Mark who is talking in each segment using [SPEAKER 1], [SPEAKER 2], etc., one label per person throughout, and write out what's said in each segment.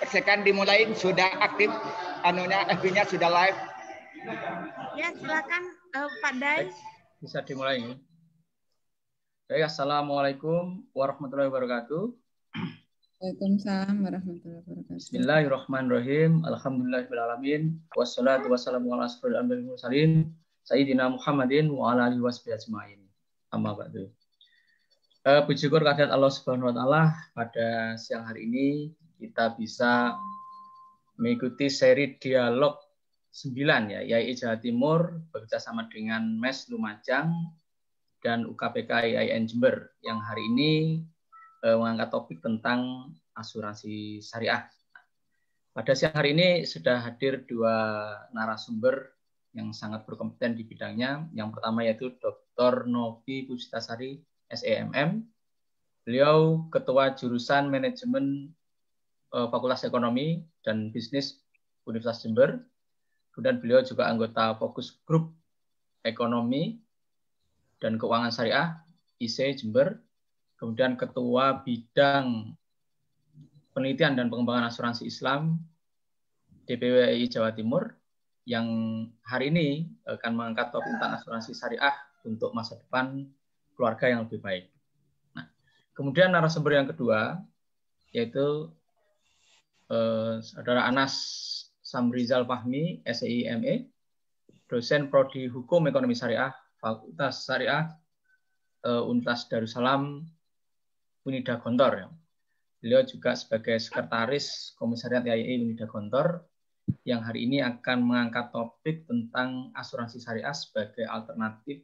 [SPEAKER 1] Persilakan dimulai, sudah aktif anunya, FB-nya sudah live.
[SPEAKER 2] Ya, silakan Pak Dai.
[SPEAKER 3] Bisa dimulai. Baik, assalamualaikum warahmatullahi wabarakatuh.
[SPEAKER 4] Waalaikumsalam warahmatullahi wabarakatuh.
[SPEAKER 3] Bismillahirrahmanirrahim. Alhamdulillahirrahmanirrahim. Wassalatu wassalamu ala asyrofil anbiya'i wal mursalin Sayyidina Muhammadin wa ala alihi washabihi ajmain. Amma ba'du. Puji syukur kehadirat Allah Subhanahu wa taala, pada siang hari ini kita bisa mengikuti seri dialog 9 ya, YAI Jawa Timur bekerjasama dengan MES Lumajang dan UKPK IAIN Jember yang hari ini mengangkat topik tentang asuransi syariah. Pada siang hari ini sudah hadir dua narasumber yang sangat berkompeten di bidangnya. Yang pertama yaitu Dr. Novi Pujitasari, SEMM. Beliau Ketua Jurusan Manajemen Fakultas Ekonomi dan Bisnis Universitas Jember. Kemudian beliau juga anggota Fokus Grup Ekonomi dan Keuangan Syariah IC Jember. Kemudian Ketua Bidang Penelitian dan Pengembangan Asuransi Islam DPWI Jawa Timur yang hari ini akan mengangkat topik tentang asuransi syariah untuk masa depan keluarga yang lebih baik. Nah, kemudian narasumber yang kedua yaitu Saudara Anas Samrizal Fahmi, SEIME, dosen Prodi Hukum Ekonomi Syariah, Fakultas Syariah Universitas Darussalam Unida Gontor. Beliau juga sebagai Sekretaris Komisariat YAI Unida Gontor yang hari ini akan mengangkat topik tentang asuransi syariah sebagai alternatif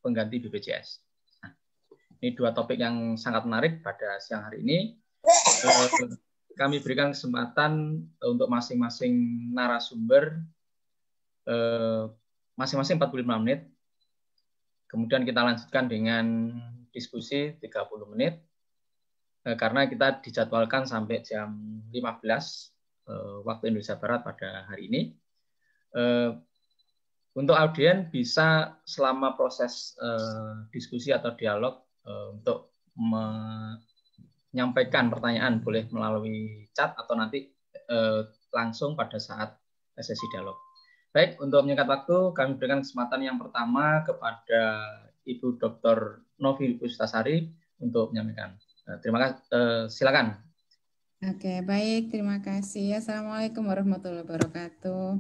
[SPEAKER 3] pengganti BPJS. Nah, ini dua topik yang sangat menarik pada siang hari ini. Kami berikan kesempatan untuk masing-masing narasumber masing-masing 45 menit. Kemudian kita lanjutkan dengan diskusi 30 menit. Karena kita dijadwalkan sampai jam 15 waktu Indonesia Barat pada hari ini. Untuk audien bisa selama proses diskusi atau dialog untuk menyampaikan pertanyaan boleh melalui chat atau nanti langsung pada saat sesi dialog. Baik, untuk menyingkat waktu kami berikan kesempatan yang pertama kepada Ibu Dr. Novi Pujitasari untuk menyampaikan. Terima kasih, silakan.
[SPEAKER 4] Oke, baik, terima kasih. Assalamualaikum warahmatullahi wabarakatuh.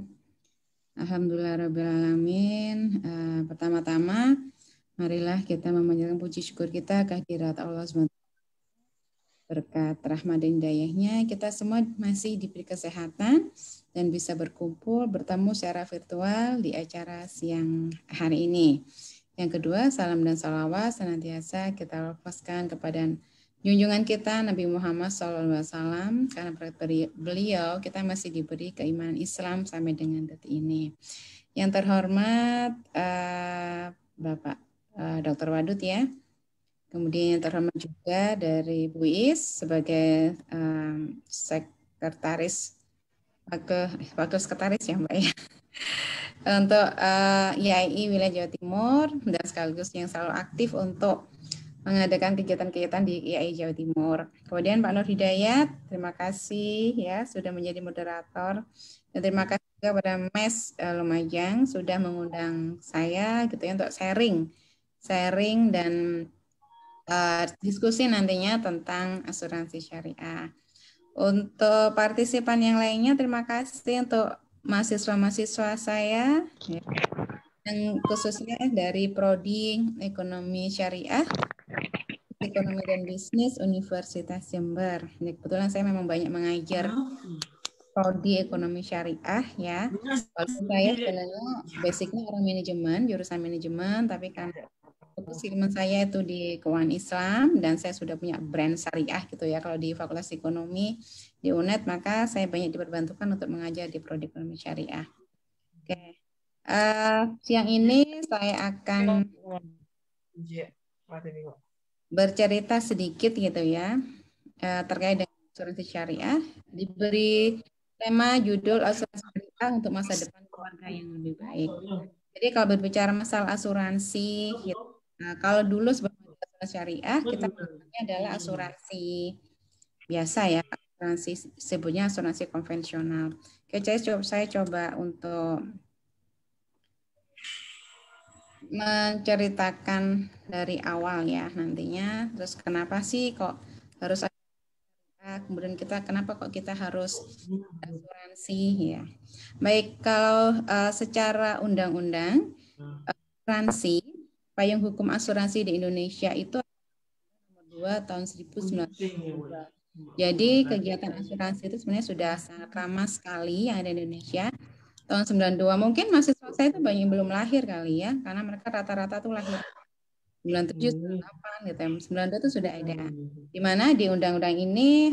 [SPEAKER 4] Alhamdulillahirrahmanirrahim. Pertama-tama, marilah kita memanjatkan puji syukur kita kehadirat Allah SWT. Berkat rahmat dan hidayahnya, kita semua masih diberi kesehatan dan bisa berkumpul, bertemu secara virtual di acara siang hari ini. Yang kedua, salam dan salawat senantiasa kita lepaskan kepada junjungan kita Nabi Muhammad SAW, karena berkat beliau kita masih diberi keimanan Islam sampai dengan detik ini. Yang terhormat Bapak Dr. Wadud ya, kemudian yang terhormat juga dari Bu Is sebagai sekretaris, wakil sekretaris ya Mbak ya, untuk YAI Wilayah Jawa Timur dan sekaligus yang selalu aktif untuk mengadakan kegiatan-kegiatan di YAI Jawa Timur. Kemudian Pak Nur Hidayat, terima kasih ya sudah menjadi moderator. Dan terima kasih juga pada MES Lumajang sudah mengundang saya gitu ya untuk sharing dan diskusi nantinya tentang asuransi syariah. Untuk partisipan yang lainnya, terima kasih untuk mahasiswa-mahasiswa saya ya, yang khususnya dari Prodi Ekonomi Syariah, Ekonomi dan Bisnis Universitas Jember. Jadi kebetulan saya memang banyak mengajar Prodi Ekonomi Syariah ya. Walaupun saya sebenarnya basicnya orang manajemen, jurusan manajemen, tapi kan fokus ilmu saya itu di keuangan Islam dan saya sudah punya brand syariah gitu ya. Kalau di Fakultas Ekonomi di UNED, maka saya banyak diperbantukan untuk mengajar di Prodi Ekonomi Syariah. Oke. Siang ini saya akan bercerita sedikit gitu ya terkait dengan asuransi syariah. Diberi tema judul asuransi syariah untuk masa depan keluarga yang lebih baik. Jadi kalau berbicara masalah asuransi, kalau dulu sebelum asuransi syariah kita Ini adalah asuransi biasa ya, asuransi sebutnya asuransi konvensional. Oke, saya coba untuk menceritakan dari awal ya nantinya. Terus kenapa sih kok harus ada, kemudian kenapa kok kita harus asuransi ya. Baik, kalau secara undang-undang asuransi, payung hukum asuransi di Indonesia itu nomor 2 tahun 1992. Jadi kegiatan asuransi itu sebenarnya sudah sangat ramah sekali yang ada di Indonesia. Tahun 92 mungkin mahasiswa saya itu banyak yang belum lahir kali ya, karena mereka rata-rata tuh lahir 97, 98 gitu ya. 92 itu sudah ada. Di mana di undang-undang ini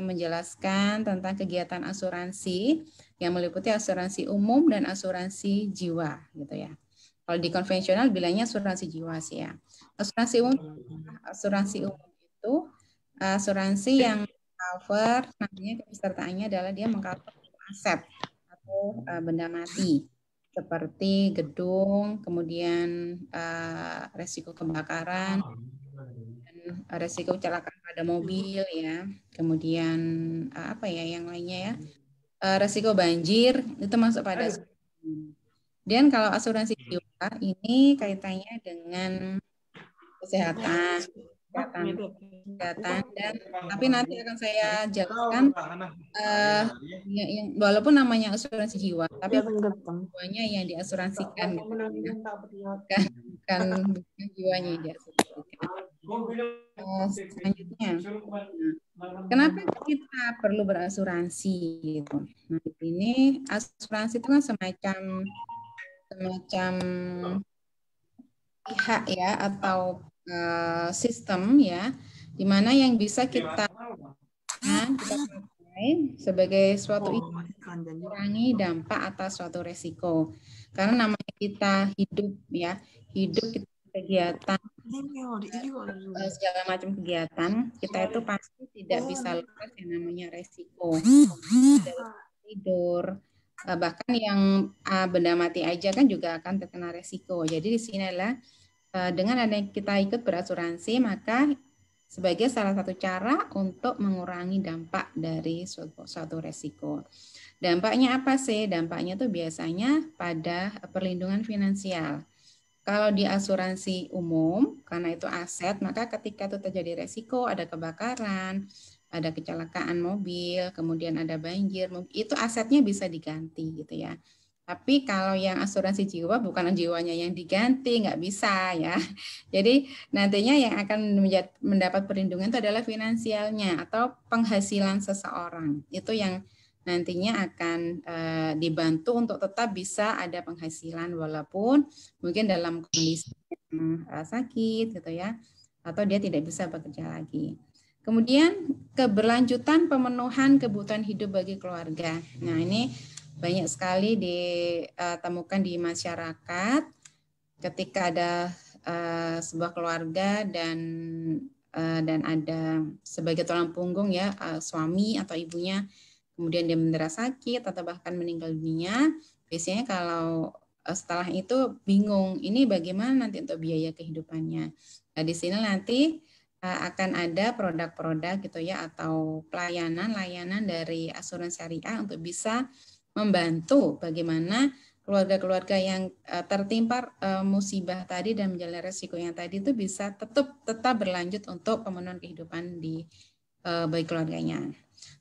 [SPEAKER 4] menjelaskan tentang kegiatan asuransi yang meliputi asuransi umum dan asuransi jiwa gitu ya. Kalau di konvensional bilangnya asuransi jiwa sih ya. Asuransi umum itu asuransi yang cover, namanya kepesertaannya adalah dia mengcover aset atau benda mati seperti gedung, kemudian resiko kebakaran, dan resiko kecelakaan pada mobil ya, kemudian apa ya yang lainnya ya, resiko banjir itu masuk pada asuransi. Dan kalau asuransi jiwa ini kaitannya dengan kesehatan dan tapi nanti akan saya jelaskan walaupun namanya asuransi jiwa tapi jiwanya yang diasuransikan gitu ya. Bukan jiwanya yang diasuransikan. Selanjutnya, kenapa kita perlu berasuransi gitu? Nah, ini asuransi itu kan semacam pihak ya atau sistem ya, di mana yang bisa kita pakai sebagai suatu mengurangi dampak atas suatu resiko. Karena namanya kita hidup ya, hidup kita kegiatan segala macam kegiatan, kita itu pasti tidak bisa lepas yang namanya resiko. Tidur, bahkan yang benda mati aja kan juga akan terkena resiko. Jadi di sini adalah dengan adanya kita ikut berasuransi, maka sebagai salah satu cara untuk mengurangi dampak dari suatu resiko. Dampaknya apa sih? Dampaknya itu biasanya pada perlindungan finansial. Kalau di asuransi umum, karena itu aset, maka ketika itu terjadi resiko, ada kebakaran, ada kecelakaan mobil, kemudian ada banjir, itu asetnya bisa diganti gitu ya. Tapi kalau yang asuransi jiwa bukan jiwanya yang diganti, nggak bisa ya. Jadi nantinya yang akan mendapat perlindungan itu adalah finansialnya atau penghasilan seseorang. Itu yang nantinya akan dibantu untuk tetap bisa ada penghasilan walaupun mungkin dalam kondisi sakit gitu ya, atau dia tidak bisa bekerja lagi. Kemudian keberlanjutan pemenuhan kebutuhan hidup bagi keluarga. Nah ini banyak sekali ditemukan di masyarakat ketika ada sebuah keluarga dan ada sebagai tulang punggung ya suami atau ibunya, kemudian dia menderita sakit atau bahkan meninggal dunia. Biasanya kalau setelah itu bingung ini bagaimana nanti untuk biaya kehidupannya. Nah, di sini nanti akan ada produk-produk gitu ya atau layanan dari asuransi syariah untuk bisa membantu bagaimana keluarga-keluarga yang tertimpa musibah tadi dan menjalani resiko yang tadi itu bisa tetap berlanjut untuk pemenuhan kehidupan bagi keluarganya.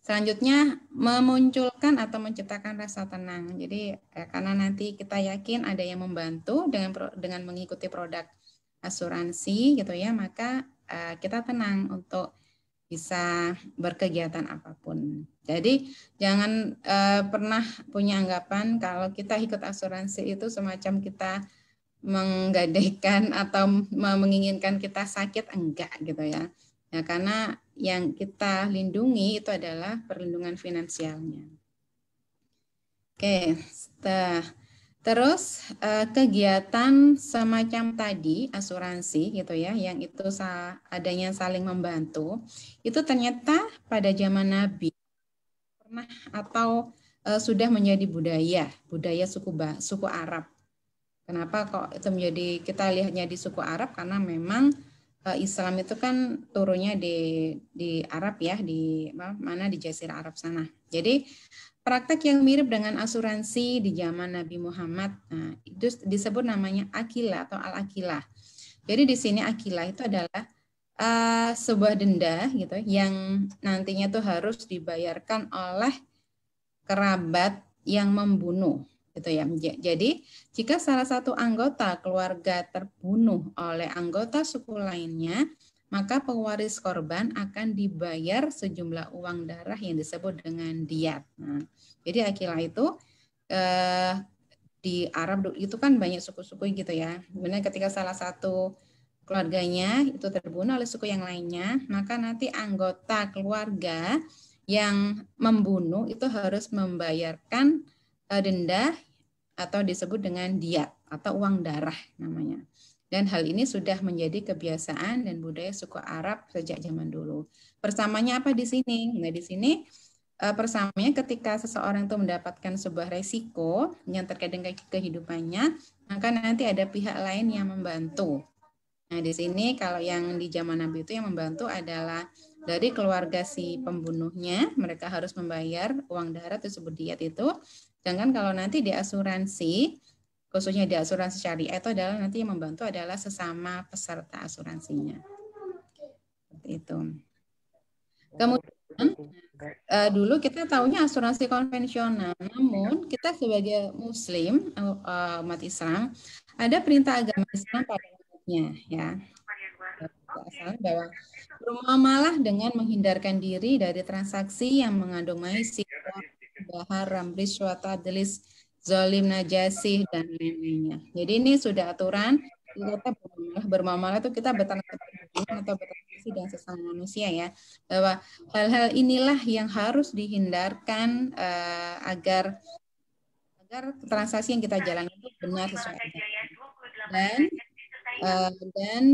[SPEAKER 4] Selanjutnya memunculkan atau menciptakan rasa tenang. Jadi karena nanti kita yakin ada yang membantu dengan mengikuti produk asuransi gitu ya, maka kita tenang untuk bisa berkegiatan apapun. Jadi jangan pernah punya anggapan kalau kita ikut asuransi itu semacam kita menggadaikan atau menginginkan kita sakit, enggak gitu ya. Ya karena yang kita lindungi itu adalah perlindungan finansialnya. Oke, terus kegiatan semacam tadi asuransi gitu ya, yang itu adanya saling membantu, itu ternyata pada zaman Nabi pernah atau sudah menjadi budaya suku Arab. Kenapa kok itu menjadi, kita lihatnya di suku Arab karena memang Islam itu kan turunnya di Arab ya, di mana di Jazirah Arab sana. Jadi praktek yang mirip dengan asuransi di zaman Nabi Muhammad, nah, itu disebut namanya akilah atau al-akilah. Jadi di sini akilah itu adalah sebuah denda gitu yang nantinya tuh harus dibayarkan oleh kerabat yang membunuh gitu ya. Jadi jika salah satu anggota keluarga terbunuh oleh anggota suku lainnya, maka pewaris korban akan dibayar sejumlah uang darah yang disebut dengan diat. Nah, jadi akilah itu di Arab itu kan banyak suku-suku gitu ya. Kemudian ketika salah satu keluarganya itu terbunuh oleh suku yang lainnya, maka nanti anggota keluarga yang membunuh itu harus membayarkan denda atau disebut dengan diat atau uang darah namanya. Dan hal ini sudah menjadi kebiasaan dan budaya suku Arab sejak zaman dulu. Persamanya apa di sini? Nah, di sini persamanya ketika seseorang itu mendapatkan sebuah resiko yang terkait dengan kehidupannya, maka nanti ada pihak lain yang membantu. Nah, di sini kalau yang di zaman Nabi itu yang membantu adalah dari keluarga si pembunuhnya, mereka harus membayar uang darah tersebut diat itu. Sedangkan kalau nanti di asuransi, khususnya di asuransi syariah itu adalah nanti yang membantu adalah sesama peserta asuransinya. Seperti itu. Kemudian dulu kita tahunya asuransi konvensional, namun kita sebagai Muslim umat Islam ada perintah agama Islam pada umatnya ya. Bahwa bermuamalah dengan menghindarkan diri dari transaksi yang mengandung maisir, haram, riswat, tadlis, zalim, najasih, dan lain-lainnya. Jadi ini sudah aturan kita bermuamalah itu kita bertransaksi atau bertransaksi dengan sesama manusia ya, bahwa hal-hal inilah yang harus dihindarkan agar transaksi yang kita jalankan itu benar sesuai dan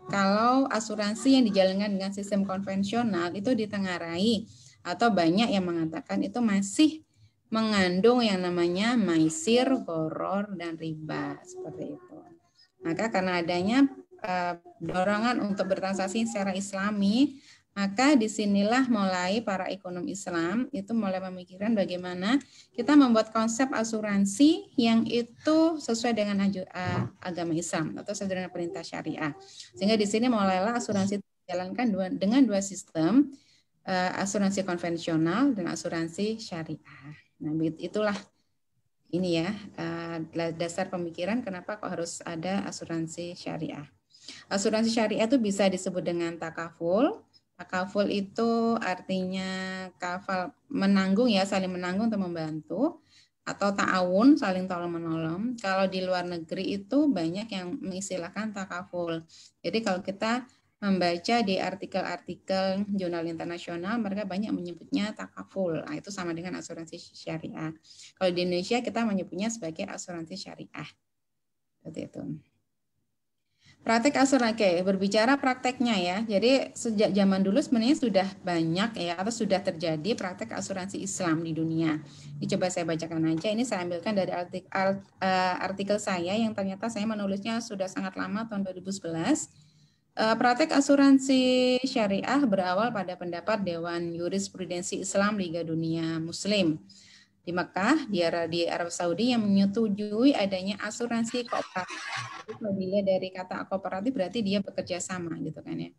[SPEAKER 4] kalau asuransi yang dijalankan dengan sistem konvensional itu ditengarai atau banyak yang mengatakan itu masih mengandung yang namanya maisir, gharar, dan riba seperti itu. Maka karena adanya dorongan untuk bertransaksi secara Islami, maka disinilah mulai para ekonom Islam itu mulai memikirkan bagaimana kita membuat konsep asuransi yang itu sesuai dengan agama Islam atau sesuai dengan perintah syariah. Sehingga di sini mulailah asuransi dijalankan dengan dua sistem, asuransi konvensional dan asuransi syariah. Nah, itulah ini ya dasar pemikiran kenapa kok harus ada asuransi syariah. Asuransi syariah itu bisa disebut dengan takaful. Takaful itu artinya kafal menanggung ya, saling menanggung untuk membantu, atau ta'awun saling tolong menolong. Kalau di luar negeri itu banyak yang mengistilahkan takaful. Jadi kalau kita membaca di artikel-artikel jurnal internasional, mereka banyak menyebutnya takaful. Nah, itu sama dengan asuransi syariah. Kalau di Indonesia kita menyebutnya sebagai asuransi syariah. Seperti itu. Praktek asuransi, berbicara prakteknya ya. Jadi sejak zaman dulu sebenarnya sudah banyak ya, atau sudah terjadi praktek asuransi Islam di dunia. Ini coba saya bacakan aja. Ini saya ambilkan dari artikel saya yang ternyata saya menulisnya sudah sangat lama, tahun 2011. Praktek asuransi syariah berawal pada pendapat Dewan Jurisprudensi Islam Liga Dunia Muslim di Mekah, di Arab Saudi, yang menyetujui adanya asuransi kooperatif. Jadi kalau dilihat dari kata kooperatif berarti dia bekerja sama gitu kan ya.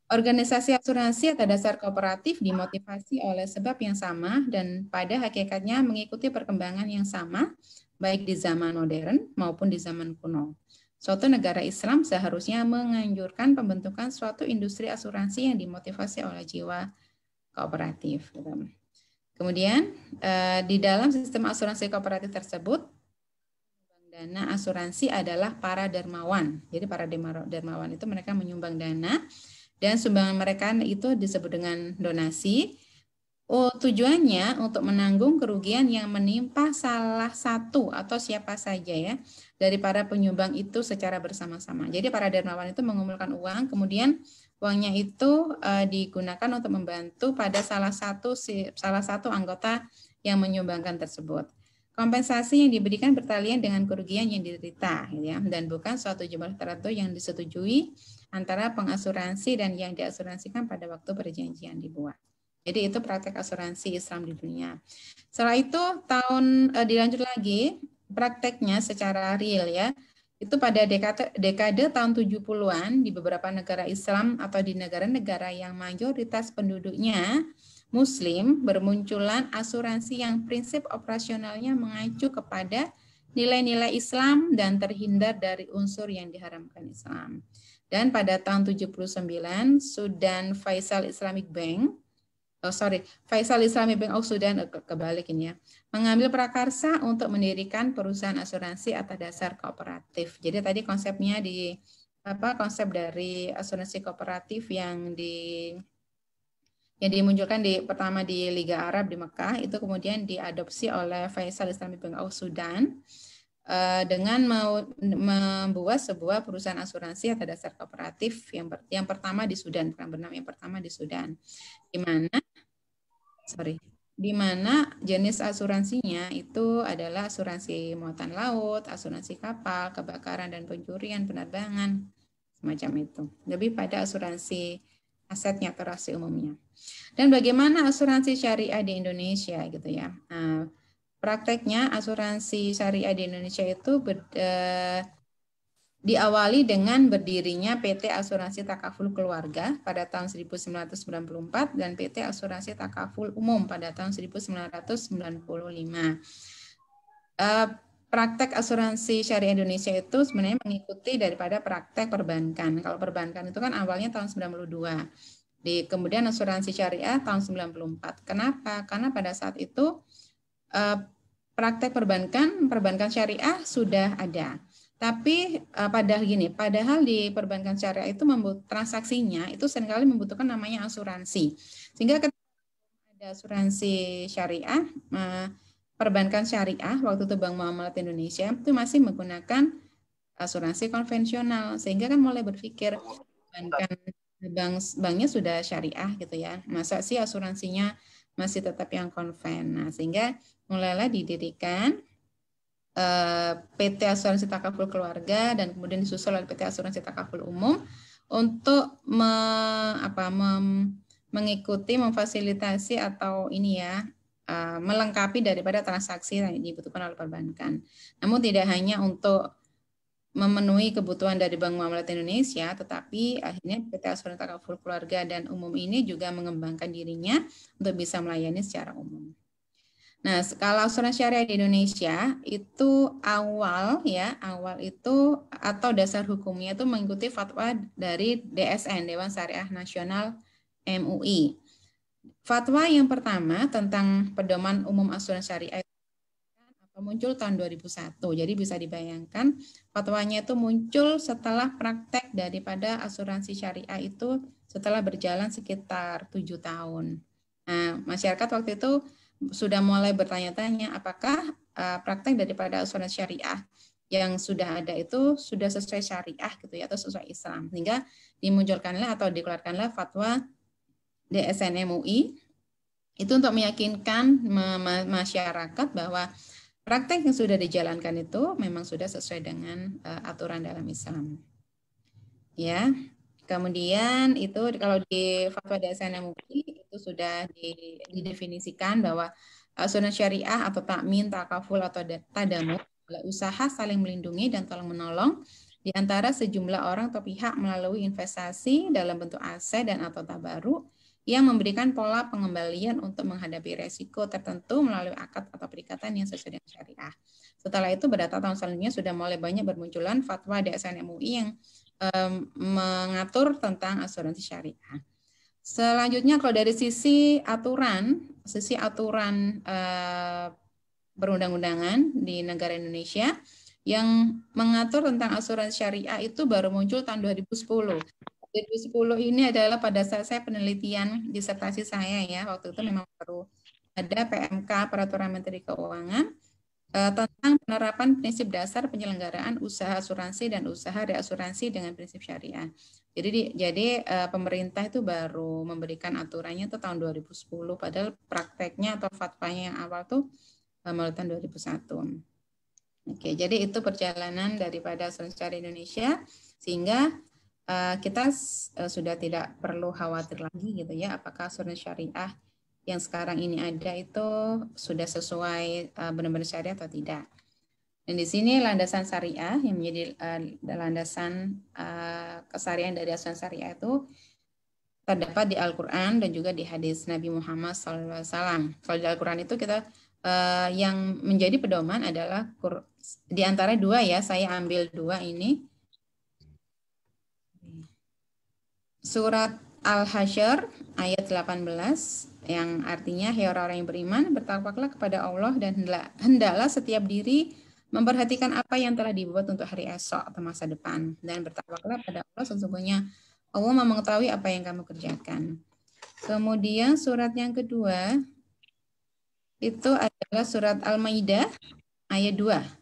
[SPEAKER 4] Organisasi asuransi atau dasar kooperatif dimotivasi oleh sebab yang sama dan pada hakikatnya mengikuti perkembangan yang sama baik di zaman modern maupun di zaman kuno. Suatu negara Islam seharusnya menganjurkan pembentukan suatu industri asuransi yang dimotivasi oleh jiwa kooperatif. Kemudian di dalam sistem asuransi kooperatif tersebut, dana asuransi adalah para dermawan. Jadi para dermawan itu mereka menyumbang dana dan sumbangan mereka itu disebut dengan donasi. Tujuannya untuk menanggung kerugian yang menimpa salah satu atau siapa saja ya dari para penyumbang itu secara bersama-sama. Jadi para dermawan itu mengumpulkan uang, kemudian uangnya itu digunakan untuk membantu pada salah satu anggota yang menyumbangkan tersebut. Kompensasi yang diberikan bertalian dengan kerugian yang diderita, ya, dan bukan suatu jumlah tertentu yang disetujui antara pengasuransi dan yang diasuransikan pada waktu perjanjian dibuat. Jadi itu praktek asuransi Islam di dunia. Setelah itu dilanjut lagi prakteknya secara real, ya. Itu pada dekade tahun 70-an di beberapa negara Islam atau di negara-negara yang mayoritas penduduknya Muslim, bermunculan asuransi yang prinsip operasionalnya mengacu kepada nilai-nilai Islam dan terhindar dari unsur yang diharamkan Islam. Dan pada tahun 79, Sudan Faisal Islamic Bank, Faisal Islamic Bank of Sudan, kebalik ini ya, mengambil prakarsa untuk mendirikan perusahaan asuransi atas dasar kooperatif. Jadi tadi konsepnya konsep dari asuransi kooperatif yang dimunculkan pertama di Liga Arab di Mekah, itu kemudian diadopsi oleh Faisal Islamic Bank of Sudan dengan membuat sebuah perusahaan asuransi atas dasar kooperatif yang pertama di Sudan, yang pertama di Sudan, di mana jenis asuransinya itu adalah asuransi muatan laut, asuransi kapal, kebakaran dan pencurian penerbangan, semacam itu. Lebih pada asuransi asetnya atau asuransi umumnya. Dan bagaimana asuransi syariah di Indonesia gitu ya. Nah, prakteknya asuransi syariah di Indonesia itu diawali dengan berdirinya PT Asuransi Takaful Keluarga pada tahun 1994 dan PT Asuransi Takaful Umum pada tahun 1995. Praktek asuransi syariah Indonesia itu sebenarnya mengikuti daripada praktek perbankan. Kalau perbankan itu kan awalnya tahun 92. Kemudian asuransi syariah tahun 94. Kenapa? Karena pada saat itu praktek perbankan syariah sudah ada. Tapi padahal di perbankan syariah itu transaksinya itu seringkali membutuhkan namanya asuransi. Sehingga ketika ada asuransi syariah, perbankan syariah waktu itu Bank Muamalat Indonesia itu masih menggunakan asuransi konvensional, sehingga kan mulai berpikir banknya sudah syariah gitu ya, masa sih asuransinya masih tetap yang konven. Nah, sehingga mulailah didirikan PT Asuransi Takaful Keluarga dan kemudian disusul oleh PT Asuransi Takaful Umum untuk mengikuti, memfasilitasi atau melengkapi daripada transaksi yang dibutuhkan oleh perbankan. Namun tidak hanya untuk memenuhi kebutuhan dari Bank Muamalat Indonesia, tetapi akhirnya PT Asuransi Takaful Keluarga dan Umum ini juga mengembangkan dirinya untuk bisa melayani secara umum. Nah, kalau asuransi syariah di Indonesia itu awal itu atau dasar hukumnya itu mengikuti fatwa dari DSN, Dewan Syariah Nasional MUI. Fatwa yang pertama tentang pedoman umum asuransi syariah muncul tahun 2001. Jadi bisa dibayangkan fatwanya itu muncul setelah praktek daripada asuransi syariah itu setelah berjalan sekitar 7 tahun. Nah, masyarakat waktu itu sudah mulai bertanya-tanya apakah praktek daripada asuransi syariah yang sudah ada itu sudah sesuai syariah gitu ya atau sesuai Islam. Sehingga dimunculkanlah atau dikeluarkanlah fatwa DSN MUI itu untuk meyakinkan masyarakat bahwa praktek yang sudah dijalankan itu memang sudah sesuai dengan aturan dalam Islam. Ya. Kemudian itu kalau di fatwa DSN MUI itu sudah didefinisikan bahwa asuransi syariah atau takmin, takaful atau tadamu adalah usaha saling melindungi dan tolong menolong di antara sejumlah orang atau pihak melalui investasi dalam bentuk aset dan atau tabaruk yang memberikan pola pengembalian untuk menghadapi resiko tertentu melalui akad atau perikatan yang sesuai dengan syariah. Setelah itu pada tahun selanjutnya sudah mulai banyak bermunculan fatwa DSN MUI yang mengatur tentang asuransi syariah. Selanjutnya kalau dari sisi aturan perundang-undangan di negara Indonesia yang mengatur tentang asuransi syariah itu baru muncul tahun 2010. 2010 ini adalah pada saat saya penelitian disertasi saya ya, waktu itu memang baru ada PMK Peraturan Menteri Keuangan tentang penerapan prinsip dasar penyelenggaraan usaha asuransi dan usaha reasuransi dengan prinsip syariah. Jadi pemerintah itu baru memberikan aturannya itu tahun 2010, padahal prakteknya atau fatwanya yang awal tuh mulai tahun 2001. Oke, jadi itu perjalanan daripada asuransi syariah Indonesia, sehingga kita sudah tidak perlu khawatir lagi gitu ya, apakah asuransi syariah yang sekarang ini ada itu sudah sesuai benar-benar syariah atau tidak. Dan di sini landasan syariah yang menjadi landasan kesarian dari asuransi syariah itu terdapat di Al-Quran dan juga di hadis Nabi Muhammad SAW. Kalau di Al-Quran itu kita yang menjadi pedoman adalah di antara dua ya, saya ambil dua ini. Surat Al-Hasyr ayat 18 yang artinya, hai orang-orang yang beriman, bertakwalah kepada Allah dan hendaklah setiap diri memperhatikan apa yang telah dibuat untuk hari esok atau masa depan, dan bertakwalah pada Allah, sesungguhnya Allah mengetahui apa yang kamu kerjakan. Kemudian surat yang kedua itu adalah surat Al-Maidah ayat 2.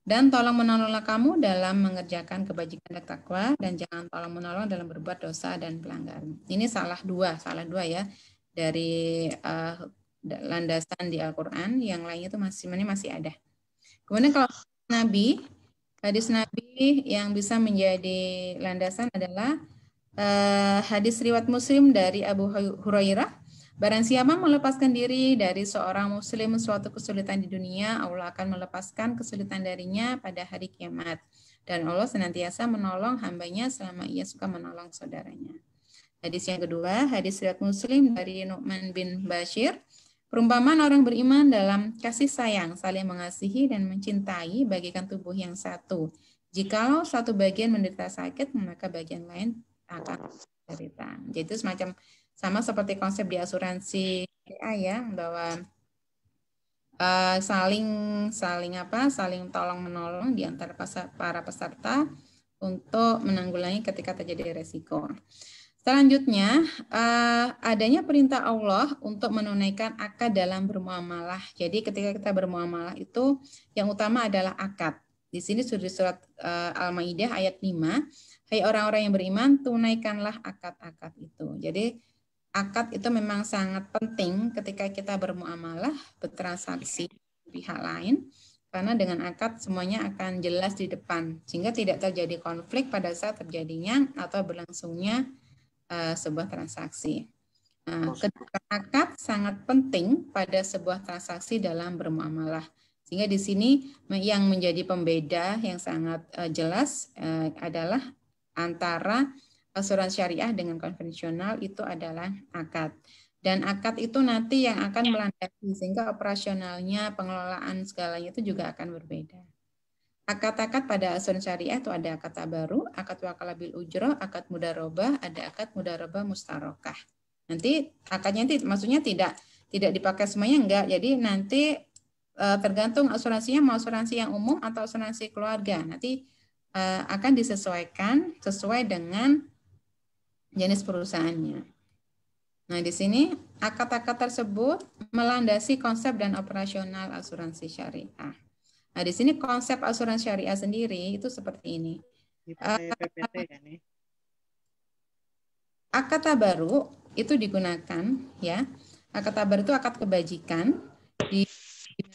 [SPEAKER 4] Dan tolong menolonglah kamu dalam mengerjakan kebajikan dan takwa, dan jangan tolong menolong dalam berbuat dosa dan pelanggaran. Ini salah dua ya dari landasan di Al-Quran. Yang lainnya itu masih ada. Kemudian kalau hadis Nabi yang bisa menjadi landasan adalah hadis riwayat Muslim dari Abu Hurairah. Barang siapa melepaskan diri dari seorang muslim suatu kesulitan di dunia, Allah akan melepaskan kesulitan darinya pada hari kiamat. Dan Allah senantiasa menolong hambanya selama ia suka menolong saudaranya. Hadis yang kedua, hadis riwayat Muslim dari Nu'man bin Bashir. Perumpamaan orang beriman dalam kasih sayang, saling mengasihi dan mencintai bagaikan tubuh yang satu. Jikalau satu bagian menderita sakit, maka bagian lain akan menderita. Jadi itu semacam sama seperti konsep di asuransi ya, bahwa saling tolong menolong di antara para peserta untuk menanggulangi ketika terjadi resiko. Selanjutnya, adanya perintah Allah untuk menunaikan akad dalam bermuamalah. Jadi ketika kita bermuamalah itu yang utama adalah akad. Di sini surat Al-Maidah ayat 5, hai orang-orang yang beriman, tunaikanlah akad-akad itu. Jadi akad itu memang sangat penting ketika kita bermuamalah, bertransaksi pihak lain, karena dengan akad semuanya akan jelas di depan, sehingga tidak terjadi konflik pada saat terjadinya atau berlangsungnya sebuah transaksi. Kedudukan akad sangat penting pada sebuah transaksi dalam bermuamalah, sehingga di sini yang menjadi pembeda yang sangat jelas adalah antara asuransi syariah dengan konvensional itu adalah akad. Dan akad itu nanti yang akan melandasi sehingga operasionalnya, pengelolaan segalanya itu juga akan berbeda. Akad-akad pada asuransi syariah itu ada akad tabaru, akad wakalah bil ujroh, akad mudarobah, ada akad mudarobah mustarokah. Nanti akadnya maksudnya tidak dipakai semuanya, enggak. Jadi nanti tergantung asuransinya mau asuransi yang umum atau asuransi keluarga. Nanti akan disesuaikan sesuai dengan jenis perusahaannya. Nah, di sini akad-akad tersebut melandasi konsep dan operasional asuransi syariah. Nah, di sini konsep asuransi syariah sendiri itu seperti ini. Akad tabaru itu digunakan ya. Akad tabaru itu akad kebajikan. Di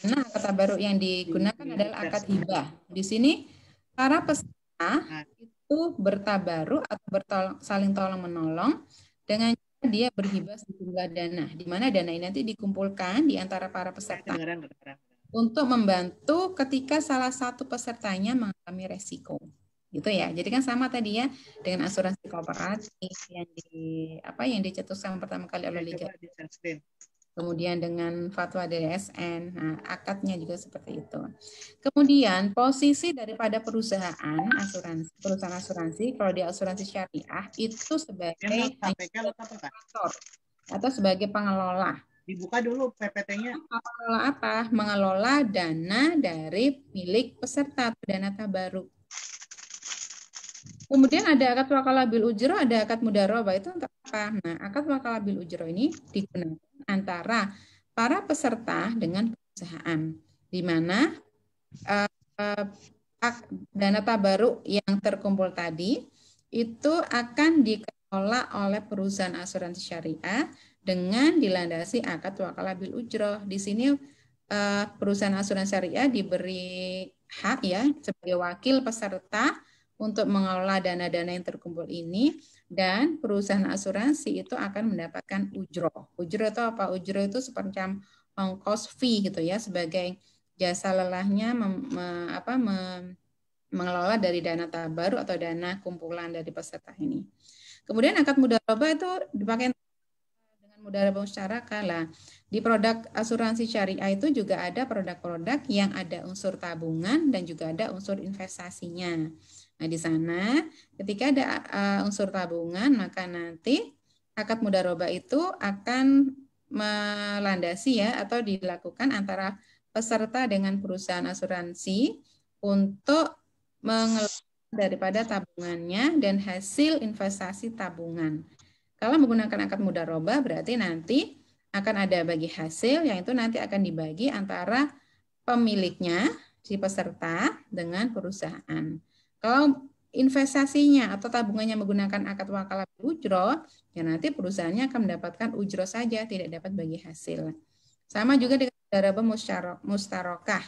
[SPEAKER 4] mana akad tabaru yang digunakan adalah akad hibah. Di sini para peserta itu bertabaru atau saling tolong menolong dengan dia berhibah sejumlah dana, di mana dana ini nanti dikumpulkan di antara para peserta untuk membantu ketika salah satu pesertanya mengalami resiko, gitu ya. Jadi kan sama tadi ya dengan asuransi kooperatif yang dicetuskan pertama kali oleh Liga. Kemudian dengan fatwa dari SN, nah akadnya juga seperti itu. Kemudian posisi daripada perusahaan asuransi, kalau di asuransi syariah itu sebagai operator atau sebagai pengelola.
[SPEAKER 5] Dibuka dulu PPT-nya.
[SPEAKER 4] Mengelola apa? Mengelola dana dari milik peserta atau dana tabaruk. Kemudian ada akad wakalah bil ujroh, ada akad mudarobah. Itu untuk apa? Nah, akad wakalah bil ujroh ini digunakan antara para peserta dengan perusahaan, di mana dana tabaruk yang terkumpul tadi itu akan dikelola oleh perusahaan asuransi syariah dengan dilandasi akad wakalah bil ujroh. Di sini perusahaan asuransi syariah diberi hak ya sebagai wakil peserta untuk mengelola dana-dana yang terkumpul ini, dan perusahaan asuransi itu akan mendapatkan ujroh. Ujroh itu apa? Ujroh itu semacam ongkos fee gitu ya, sebagai jasa lelahnya mengelola dari dana tabaruk atau dana kumpulan dari peserta ini. Kemudian akad mudharabah itu dipakai dengan mudharabah musyarakah lah. Di produk asuransi syariah itu juga ada produk-produk yang ada unsur tabungan dan juga ada unsur investasinya. Nah, di sana ketika ada unsur tabungan, maka nanti akad mudharabah itu akan melandasi ya atau dilakukan antara peserta dengan perusahaan asuransi untuk mengelola daripada tabungannya dan hasil investasi tabungan. Kalau menggunakan akad mudharabah berarti nanti akan ada bagi hasil yang itu nanti akan dibagi antara pemiliknya, si peserta dengan perusahaan. Kalau investasinya atau tabungannya menggunakan akad wakalah ujroh, ya nanti perusahaannya akan mendapatkan ujroh saja, tidak dapat bagi hasil. Sama juga dengan mudharabah mustarokah.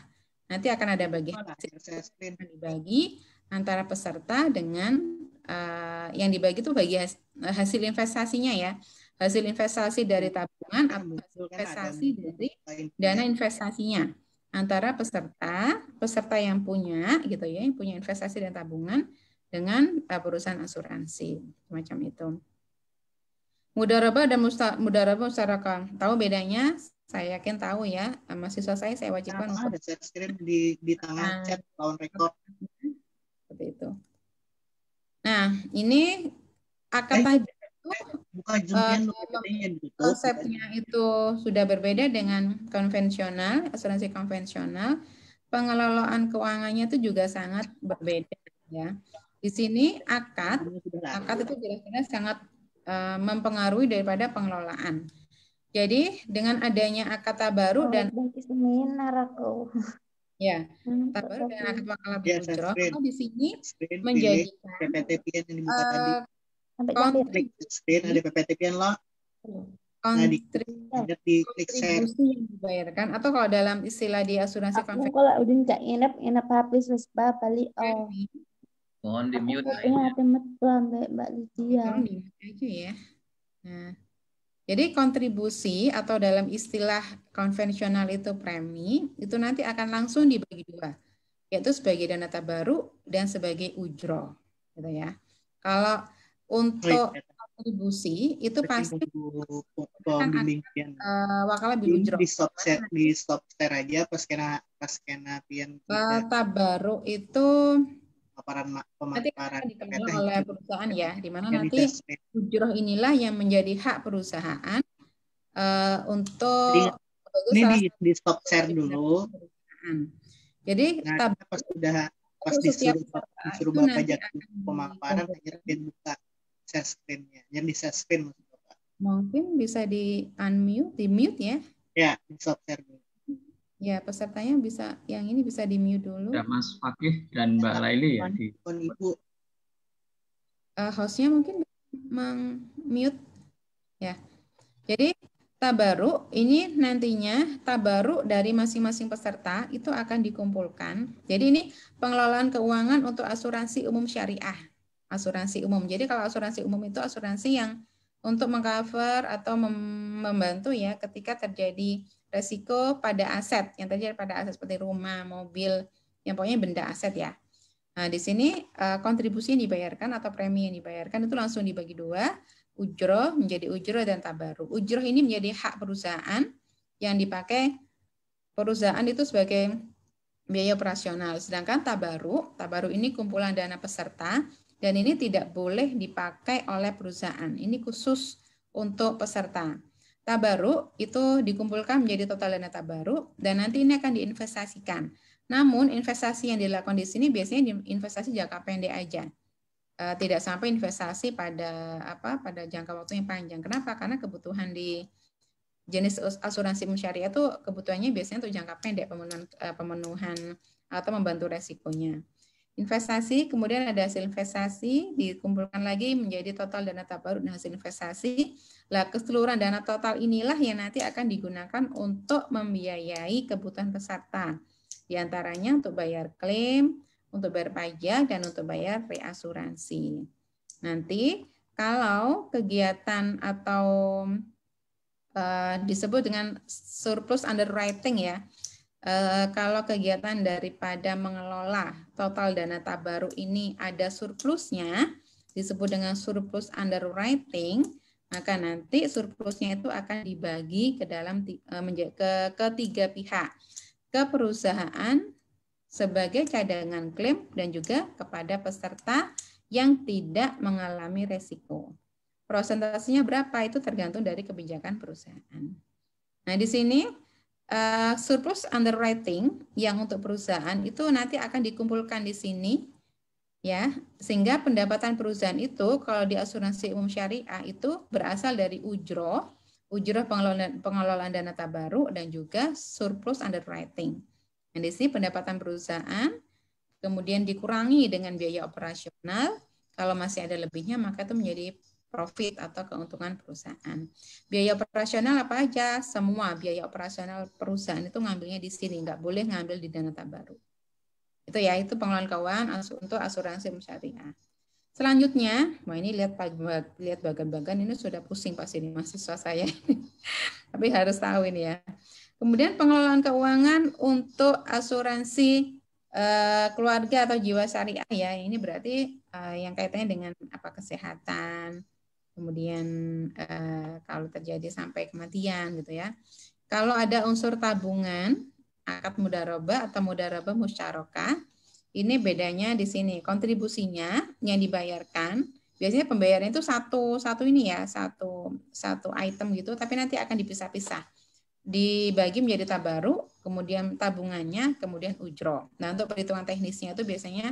[SPEAKER 4] Nanti akan ada bagi hasil yang dibagi antara peserta dengan yang dibagi itu bagi hasil investasinya ya. Hasil investasi dari tabungan atau hasil investasi dari dana investasinya antara peserta yang punya gitu ya, yang punya investasi dan tabungan dengan perusahaan asuransi semacam itu. Mudharabah dan mudharabah musyarakah. Tahu bedanya? Saya yakin tahu ya. Mahasiswa saya wajibkan
[SPEAKER 5] untuk ada share screen di tengah chat lawan record.
[SPEAKER 4] Seperti itu. Nah, ini akad tajam itu konsepnya itu sudah berbeda dengan konvensional, asuransi konvensional. Pengelolaan keuangannya itu juga sangat berbeda ya. Di sini akad itu jelas-jelas sangat mempengaruhi daripada pengelolaan. Jadi dengan adanya akad tabaruk dan ya, tabaruk dan akad wakalah ujroh, maka di sini menjadikan kontribusi yang dibayarkan, atau kalau dalam istilah di asuransi konvensional
[SPEAKER 6] kalau udah nggak nginep habis wes balik
[SPEAKER 3] mohon di mute
[SPEAKER 6] Mbak Lydia
[SPEAKER 4] aja ya. Nah, jadi kontribusi atau dalam istilah konvensional itu premi, itu nanti akan langsung dibagi dua, yaitu sebagai dana tabaruk dan sebagai ujroh, gitu ya. Kalau untuk kontribusi itu pasti wakalah bil ujroh.
[SPEAKER 5] Di stop share aja pas kena pian.
[SPEAKER 4] Tabaruk itu nanti akan dikelola oleh perusahaan ya, di mana nanti ujroh inilah yang menjadi hak perusahaan untuk
[SPEAKER 5] ini di stop share dulu.
[SPEAKER 4] Jadi
[SPEAKER 5] pas disuruh Bapak jatuh pemaparan akhirnya dia buka share screen-nya. Yang di share screen maksud Bapak.
[SPEAKER 4] Mungkin bisa di unmute, di mute ya.
[SPEAKER 5] Ya, di stop share dulu.
[SPEAKER 4] Ya, pesertanya bisa, yang ini bisa di mute dulu.
[SPEAKER 3] Ya, Mas Fakih dan Mbak Laili ya di
[SPEAKER 5] Ibu.
[SPEAKER 4] Hostnya mungkin meng-mute ya. Jadi tabaruk ini nantinya tabaruk dari masing-masing peserta itu akan dikumpulkan. Jadi ini pengelolaan keuangan untuk asuransi umum syariah. Asuransi umum. Jadi kalau asuransi umum itu asuransi yang untuk mengcover atau membantu ya ketika terjadi resiko pada aset, yang terjadi pada aset seperti rumah, mobil, yang pokoknya benda aset ya. Nah, di sini kontribusi yang dibayarkan atau premi yang dibayarkan itu langsung dibagi dua, ujroh menjadi ujroh dan tabaruk. Ujroh ini menjadi hak perusahaan yang dipakai perusahaan itu sebagai biaya operasional. Sedangkan tabaruk ini kumpulan dana peserta dan ini tidak boleh dipakai oleh perusahaan. Ini khusus untuk peserta. Tabaruk itu dikumpulkan menjadi total dana tabaruk dan nanti ini akan diinvestasikan. Namun investasi yang dilakukan di sini biasanya investasi jangka pendek aja. Tidak sampai investasi pada jangka waktu yang panjang. Kenapa? Karena kebutuhan di jenis asuransi syariah itu kebutuhannya biasanya untuk jangka pendek, pemenuhan atau membantu resikonya. investasi, kemudian ada hasil investasi, dikumpulkan lagi menjadi total dana tabaruk dan hasil investasi. Lah, keseluruhan dana total inilah yang nanti akan digunakan untuk membiayai kebutuhan peserta. Di antaranya untuk bayar klaim, untuk bayar pajak, dan untuk bayar reasuransi. Nanti kalau kegiatan atau disebut dengan surplus underwriting ya, kalau kegiatan daripada mengelola total dana tabaruk ini ada surplusnya, disebut dengan surplus underwriting, maka nanti surplusnya itu akan dibagi ke dalam ke tiga pihak, ke perusahaan sebagai cadangan klaim dan juga kepada peserta yang tidak mengalami resiko. Prosentasenya berapa itu tergantung dari kebijakan perusahaan. Nah, di sini surplus underwriting yang untuk perusahaan itu nanti akan dikumpulkan di sini ya, sehingga pendapatan perusahaan itu kalau di asuransi umum syariah itu berasal dari ujroh pengelolaan dana tabaruk dan juga surplus underwriting. Nah, di sini pendapatan perusahaan kemudian dikurangi dengan biaya operasional, kalau masih ada lebihnya maka itu menjadi profit atau keuntungan perusahaan. Biaya operasional apa aja? Semua biaya operasional perusahaan itu ngambilnya di sini, nggak boleh ngambil di dana tabaruk. Itu ya, itu pengelolaan keuangan untuk asuransi syariah. Selanjutnya, wah ini lihat bagan-bagan ini sudah pusing pasti ini mahasiswa saya. Tapi harus tahu ini ya. Kemudian pengelolaan keuangan untuk asuransi keluarga atau jiwa syariah ya. Ini berarti yang kaitannya dengan apa, kesehatan. Kemudian kalau terjadi sampai kematian gitu ya. Kalau ada unsur tabungan, akad mudharabah atau mudharabah musyarakah, ini bedanya di sini. Kontribusinya yang dibayarkan, biasanya pembayaran itu satu ini ya, satu item gitu, tapi nanti akan dipisah-pisah. Dibagi menjadi tabaruk, kemudian tabungannya, kemudian ujroh. Nah, untuk perhitungan teknisnya itu biasanya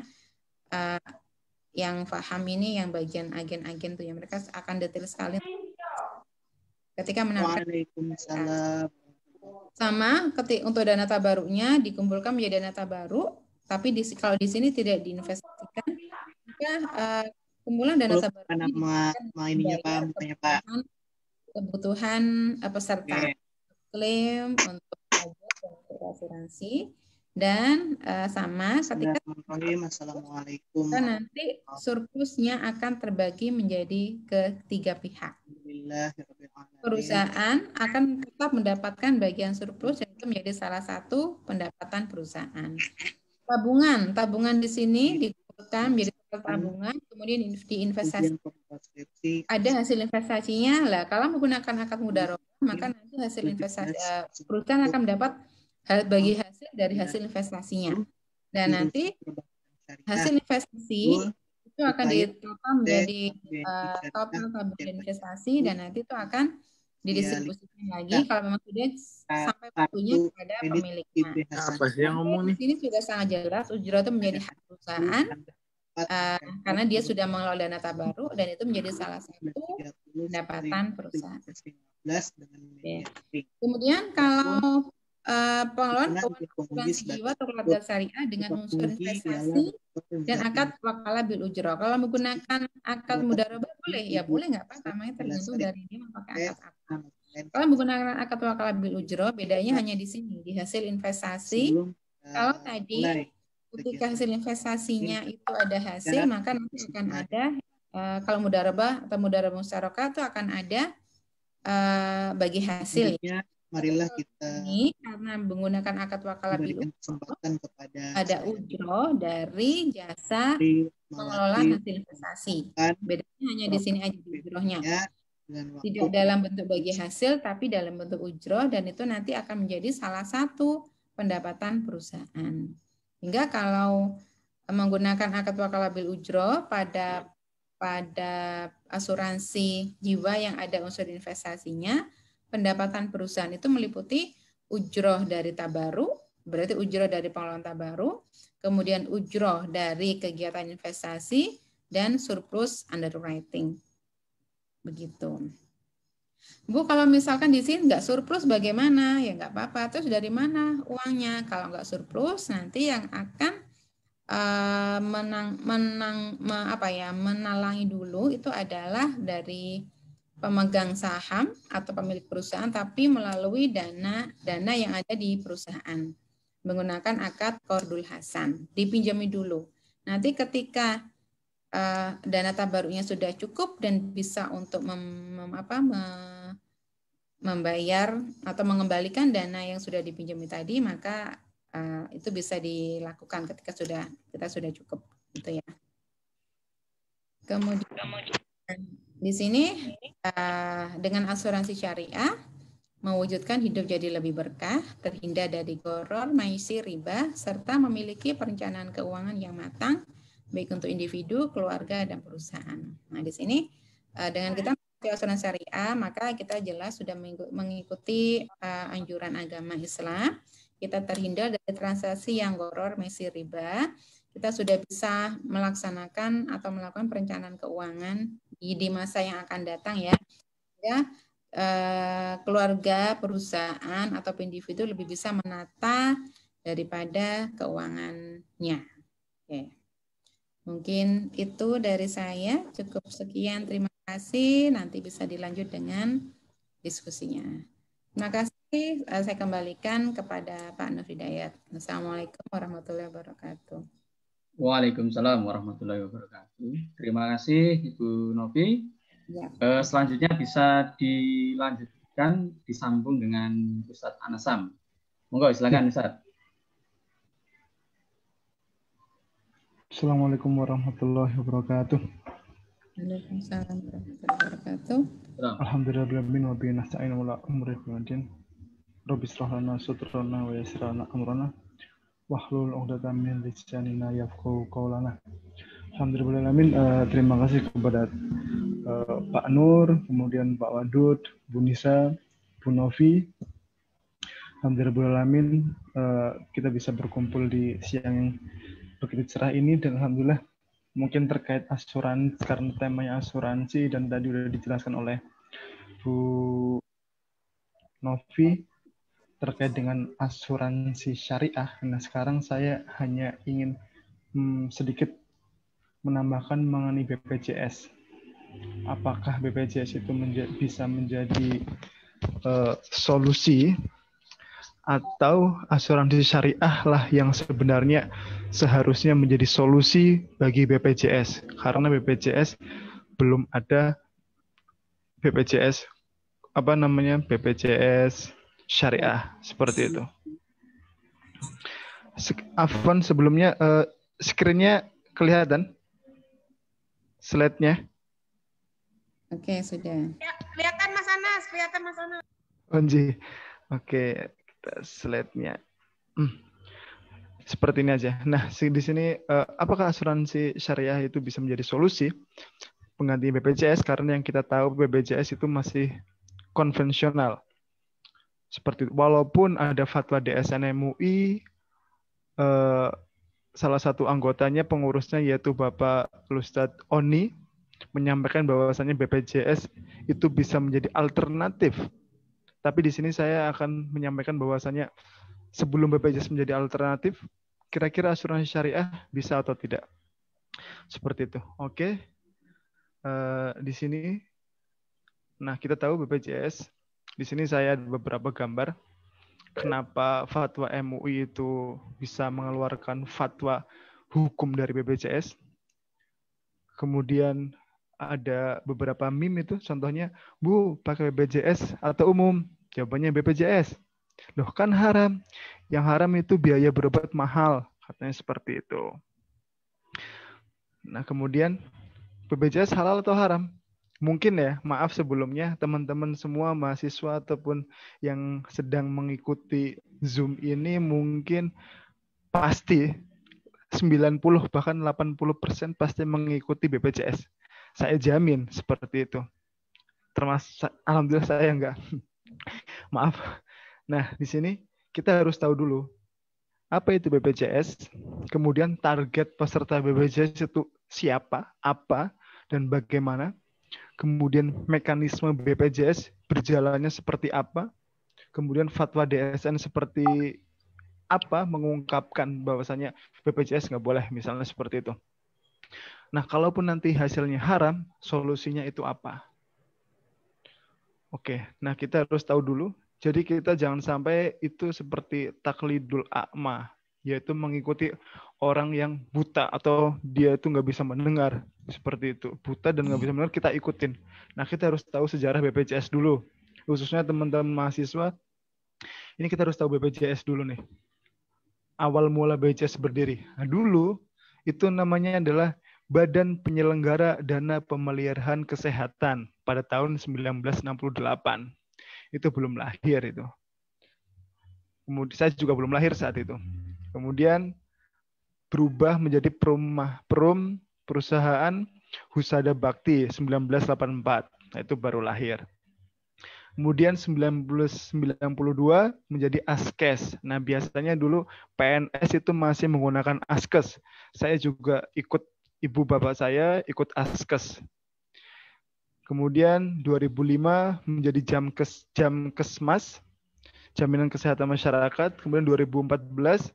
[SPEAKER 4] yang paham ini yang bagian agen-agen tuh yang mereka akan detail sekali ketika menawarkan.
[SPEAKER 5] Waalaikumsalam.
[SPEAKER 4] Sama untuk dana tabaruknya dikumpulkan menjadi dana tabaruk, tapi kalau di sini tidak diinvestasikan, maka kumpulan dana tabaruk ini kebutuhan peserta, klaim untuk pajak dan untuk asuransi. Dan sama ketika nanti surplusnya akan terbagi menjadi ketiga pihak. Perusahaan akan tetap mendapatkan bagian surplus dan itu menjadi salah satu pendapatan perusahaan. Tabungan di sini dikumpulkan menjadi tabungan, kemudian diinvestasi. Ada hasil investasinya lah. Kalau menggunakan akad mudharabah, maka nanti hasil investasi perusahaan akan mendapat bagi hasil dari hasil investasinya. Dan nanti hasil investasi itu akan ditotal menjadi total tabungan investasi dan nanti itu akan didistribusikan lagi kalau memang sudah sampai waktunya kepada pemiliknya.
[SPEAKER 7] Apa sih yang ngomong nih?
[SPEAKER 4] Di sini sudah sangat jelas ujroh itu menjadi hak perusahaan karena dia sudah mengelola dana tabaruk dan itu menjadi salah satu pendapatan perusahaan. Kemudian kalau pengelolaan keuangan asuransi jiwa atau keluarga syariah dengan unsur investasi dan akad wakalah bil ujroh. Kalau menggunakan akad mudharabah boleh, ya boleh nggak apa, namanya tergantung dari dia memakai akad apa. Kalau menggunakan akad wakalah bil ujroh, bedanya hanya di sini, di hasil investasi. Kalau tadi ketika hasil investasinya itu ada hasil, maka nanti akan ada kalau mudharabah atau mudharabah musyarakah itu akan ada bagi hasil.
[SPEAKER 5] Marilah kita
[SPEAKER 4] ini karena menggunakan akad wakalah bil ada ujroh dari jasa pengelolaan hasil investasi. Bedanya hanya di sini aja di ujrohnya. Tidak dalam bentuk bagi hasil tapi dalam bentuk ujroh dan itu nanti akan menjadi salah satu pendapatan perusahaan. Hingga kalau menggunakan akad wakalah bil ujroh pada asuransi jiwa yang ada unsur investasinya, pendapatan perusahaan itu meliputi ujroh dari tabaruk, berarti ujroh dari pengelolaan tabaruk, kemudian ujroh dari kegiatan investasi, dan surplus underwriting. Begitu. Bu, kalau misalkan di sini nggak surplus bagaimana? Ya nggak apa-apa. Terus dari mana uangnya? Kalau nggak surplus, nanti yang akan menalangi dulu itu adalah dari pemegang saham atau pemilik perusahaan, tapi melalui dana yang ada di perusahaan menggunakan akad qardul hasan, dipinjami dulu. Nanti ketika dana tabaruknya sudah cukup dan bisa untuk membayar atau mengembalikan dana yang sudah dipinjami tadi, maka itu bisa dilakukan ketika kita sudah cukup, gitu ya. Kemudian di sini dengan asuransi syariah mewujudkan hidup jadi lebih berkah, terhindar dari gharar, maisir, riba, serta memiliki perencanaan keuangan yang matang baik untuk individu, keluarga, dan perusahaan. Nah, di sini dengan kita mengikuti asuransi syariah, maka kita jelas sudah mengikuti anjuran agama Islam. Kita terhindar dari transaksi yang gharar, maisir, riba. Kita sudah bisa melaksanakan atau melakukan perencanaan keuangan di masa yang akan datang, ya. Keluarga, perusahaan, atau individu lebih bisa menata daripada keuangannya. Oke. Mungkin itu dari saya. Cukup sekian. Terima kasih. Nanti bisa dilanjut dengan diskusinya. Terima kasih. Saya kembalikan kepada Pak Nur Hidayat. Assalamualaikum warahmatullahi wabarakatuh.
[SPEAKER 3] Waalaikumsalam warahmatullahi wabarakatuh. Terima kasih Ibu Novi.
[SPEAKER 4] Ya.
[SPEAKER 3] Selanjutnya bisa dilanjutkan, disambung dengan Ustadz Anasam. Monggo, silakan Ustadz.
[SPEAKER 7] Assalamualaikum warahmatullahi wabarakatuh.
[SPEAKER 4] Waalaikumsalam warahmatullahi wabarakatuh.
[SPEAKER 7] Alhamdulillahirabbil alamin wa bihi nasta'inu ala umuri dinina. Rabbi shrah lana sadrana wa yassir lana amrana wahlul 'uqdatam min lisanina yafqahu qawlana. Alhamdulillahirabbil alamin. Terima kasih kepada Pak Nur, kemudian Pak Wadud, Bu Nisa, Bu Novi. Alhamdulillahirabbil alamin, kita bisa berkumpul di siang yang begitu cerah ini, dan alhamdulillah mungkin terkait asuransi, karena temanya asuransi dan tadi sudah dijelaskan oleh Bu Novi terkait dengan asuransi syariah. Nah, sekarang saya hanya ingin sedikit menambahkan mengenai BPJS. Apakah BPJS itu bisa menjadi solusi, atau asuransi syariah lah yang sebenarnya seharusnya menjadi solusi bagi BPJS, karena BPJS belum ada BPJS BPJS syariah seperti itu. Afwan, sebelumnya screen-nya kelihatan slide-nya?
[SPEAKER 4] Oke, sudah.
[SPEAKER 2] Ya, kelihatan Mas Anas, kelihatan Mas Anas.
[SPEAKER 7] Onji. Oke, kita slide-nya. Seperti ini aja. Nah, di sini apakah asuransi syariah itu bisa menjadi solusi pengganti BPJS? Karena yang kita tahu BPJS itu masih konvensional. Seperti itu. Walaupun ada fatwa DSN MUI, salah satu anggotanya, pengurusnya yaitu Bapak Ustadz Oni, menyampaikan bahwasannya BPJS itu bisa menjadi alternatif. Tapi di sini saya akan menyampaikan bahwasannya sebelum BPJS menjadi alternatif, kira-kira asuransi syariah bisa atau tidak. Seperti itu. Oke. Di sini, nah kita tahu BPJS. Di sini saya ada beberapa gambar. Kenapa fatwa MUI itu bisa mengeluarkan fatwa hukum dari BPJS. Kemudian ada beberapa meme itu, contohnya, Bu, pakai BPJS atau umum? Jawabannya BPJS. Loh, kan haram. Yang haram itu biaya berobat mahal, katanya seperti itu. Nah, kemudian BPJS halal atau haram? Mungkin ya, maaf sebelumnya teman-teman semua mahasiswa ataupun yang sedang mengikuti Zoom ini mungkin pasti 90 bahkan 80% pasti mengikuti BPJS. Saya jamin seperti itu. Termasuk alhamdulillah saya enggak. Maaf. Nah, di sini kita harus tahu dulu apa itu BPJS, kemudian target peserta BPJS itu siapa, apa, dan bagaimana. Kemudian mekanisme BPJS berjalannya seperti apa. Kemudian fatwa DSN seperti mengungkapkan bahwasanya BPJS nggak boleh, misalnya seperti itu. Nah, kalaupun nanti hasilnya haram, solusinya itu apa? Oke, nah kita harus tahu dulu. Jadi kita jangan sampai itu seperti taklidul a'ma, yaitu mengikuti orang yang buta atau dia itu nggak bisa mendengar. Seperti itu. Buta dan nggak bisa mendengar, kita ikutin. Nah, kita harus tahu sejarah BPJS dulu. Khususnya teman-teman mahasiswa, ini kita harus tahu BPJS dulu nih. Awal mula BPJS berdiri. Nah, dulu itu namanya adalah Badan Penyelenggara Dana Pemeliharaan Kesehatan pada tahun 1968. Itu belum lahir itu. Kemudian saya juga belum lahir saat itu. Kemudian berubah menjadi Perum Perusahaan Husada Bakti 1984. Nah, itu baru lahir. Kemudian 1992 menjadi Askes. Nah, biasanya dulu PNS itu masih menggunakan Askes. Saya juga ikut ibu bapak saya ikut Askes. Kemudian 2005 menjadi Jamkesmas, Jaminan Kesehatan Masyarakat. Kemudian 2014